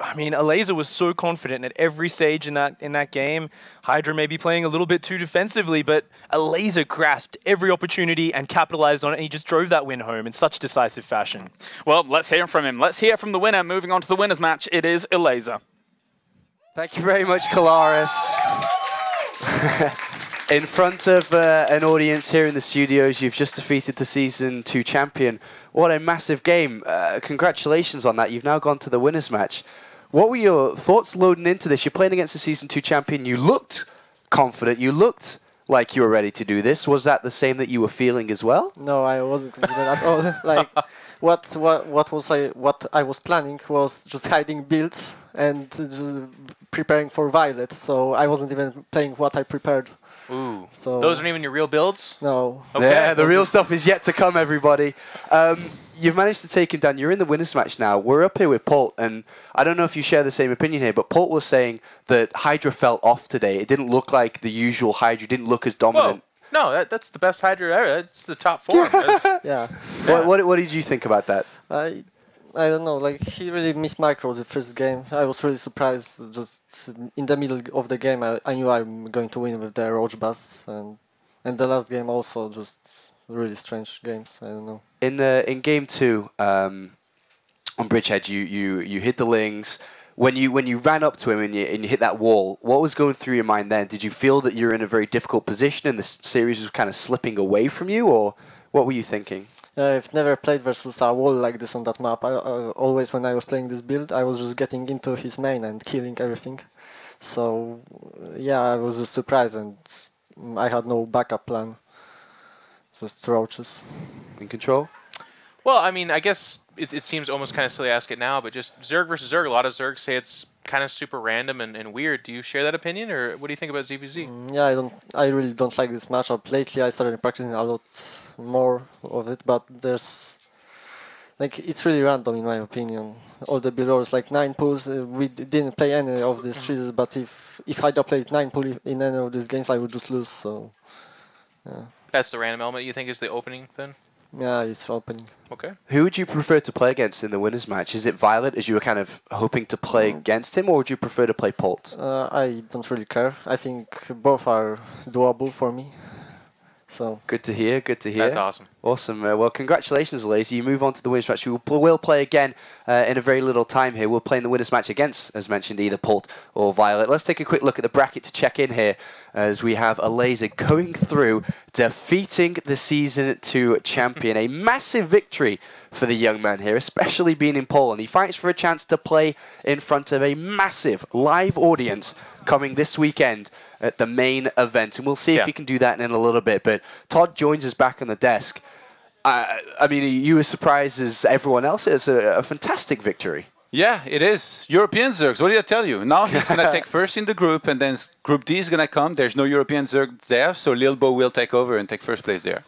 I mean, Elazer was so confident at every stage in that game. Hydra may be playing a little bit too defensively, but Elazer grasped every opportunity and capitalized on it, and he just drove that win home in such decisive fashion. Well, let's hear from him. Let's hear from the winner. Moving on to the winners match, it is Elazer. Thank you very much, Kalaris. In front of an audience here in the studios, you've just defeated the Season 2 champion. What a massive game. Congratulations on that. You've now gone to the winners match. What were your thoughts loading into this? You're playing against the Season 2 champion. You looked confident. You looked like you were ready to do this. Was that the same that you were feeling as well? No, I wasn't confident at all. Like, what I was planning was just hiding builds and just preparing for Violet. So I wasn't even playing what I prepared. Ooh. So those aren't even your real builds? No. Okay. Yeah, the real stuff is yet to come, everybody. You've managed to take him down. You're in the winners match now. We're up here with Polt, and I don't know if you share the same opinion here, but Polt was saying that Hydra felt off today. It didn't look like the usual Hydra. It didn't look as dominant. Whoa. No, that's the best Hydra ever. That's the top 4. Yeah. What did you think about that? I don't know, like, he really missed micro the first game. I was really surprised. Just in the middle of the game, I knew I'm going to win with the Roach Bust. And the last game also, just really strange games. I don't know. In game 2, on Bridgehead, you hit the Lings. When you ran up to him and you hit that wall, what was going through your mind then? Did you feel that you're in a very difficult position and the series was kind of slipping away from you, or what were you thinking? I've never played versus a wall like this on that map. Always when I was playing this build, I was just getting into his main and killing everything. So, yeah, I was just surprised and I had no backup plan. Just roaches. In control? Well, I mean, I guess it seems almost kind of silly to ask it now, but just Zerg versus Zerg, a lot of Zergs say it's kind of super random and weird. Do you share that opinion, or what do you think about ZvZ? Yeah, I really don't like this matchup. Lately, I started practicing a lot more of it, but there's like it's really random in my opinion. All the builders like 9 pulls. We didn't play any of these trees, but if Hydra played 9 pull in any of these games, I would just lose. So, yeah. That's the random element you think is the opening then? Yeah, it's opening. Okay. Who would you prefer to play against in the winners match? Is it Violet, as you were kind of hoping to play against him, or would you prefer to play Polt? I don't really care. I think both are doable for me. So good to hear. Good to hear. That's awesome. Awesome. Well, congratulations, Elazer. You move on to the winners match. We'll play again in a very little time here. We'll play in the winners match against, as mentioned, either Polt or Violet. Let's take a quick look at the bracket to check in here, as we have Elazer going through, defeating the Season 2 champion. A massive victory for the young man here, especially being in Poland. He fights for a chance to play in front of a massive live audience coming this weekend at the main event, and we'll see if he can do that in a little bit. But Todd joins us back on the desk. I mean, you were surprised as everyone else. It's a fantastic victory. Yeah, it is. European Zergs, what did I tell you? Now he's going to take first in the group, and then Group D is going to come. There's no European Zerg there, so Lil Bo will take over and take first place there.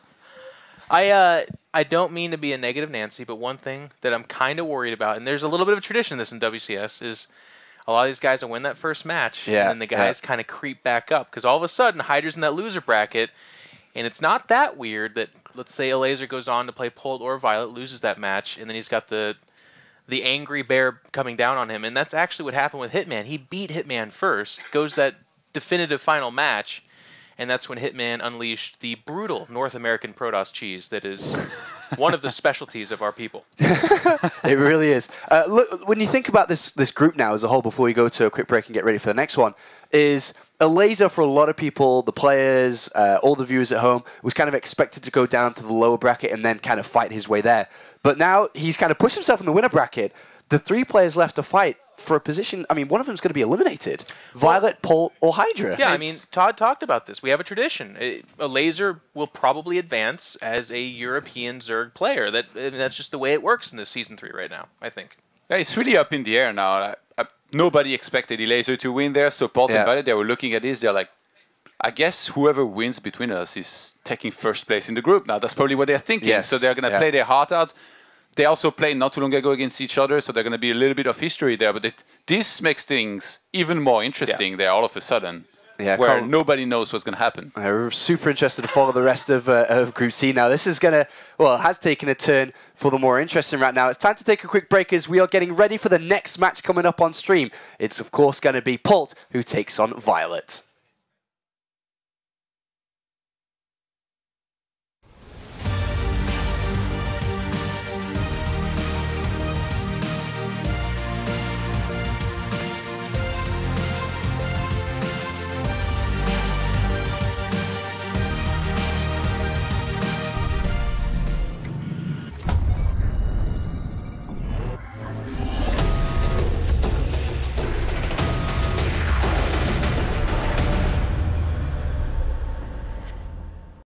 I don't mean to be a negative Nancy, but one thing that I'm kind of worried about, and there's a little bit of a tradition in this in WCS, is a lot of these guys will win that first match, and then the guys kind of creep back up. Because all of a sudden, Hydra's in that loser bracket, and it's not that weird that, let's say, Elazer goes on to play Polt or Violet, loses that match, and then he's got the angry bear coming down on him. And that's actually what happened with Hitman. He beat Hitman first, goes that definitive final match, and that's when Hitman unleashed the brutal North American Protoss cheese that is one of the specialties of our people. It really is. Look, when you think about this group now as a whole, before we go to a quick break and get ready for the next one, is Elazer, for a lot of people, the players, all the viewers at home, was kind of expected to go down to the lower bracket and then kind of fight his way there. But now he's kind of pushed himself in the winner bracket. The 3 players left to fight for a position. I mean, one of them is going to be eliminated. Violet, Polt, or Hydra. Yeah, I mean, Todd talked about this. We have a tradition. Elazer will probably advance as a European Zerg player. That's just the way it works in this Season 3 right now, I think. Yeah, it's really up in the air now. Nobody expected Elazer to win there, so Polt and Violet, they were looking at this. They're like, I guess whoever wins between us is taking first place in the group now. That's probably what they're thinking. So they're going to play their heart out. they also played not too long ago against each other, so they're going to be a little bit of history there. But this makes things even more interesting there all of a sudden, where nobody knows what's going to happen. We're super interested to follow the rest of Group C now. This is going to, well, has taken a turn for the more interesting right now. It's time to take a quick break as we are getting ready for the next match coming up on stream. It's, of course, going to be Pult who takes on Violet.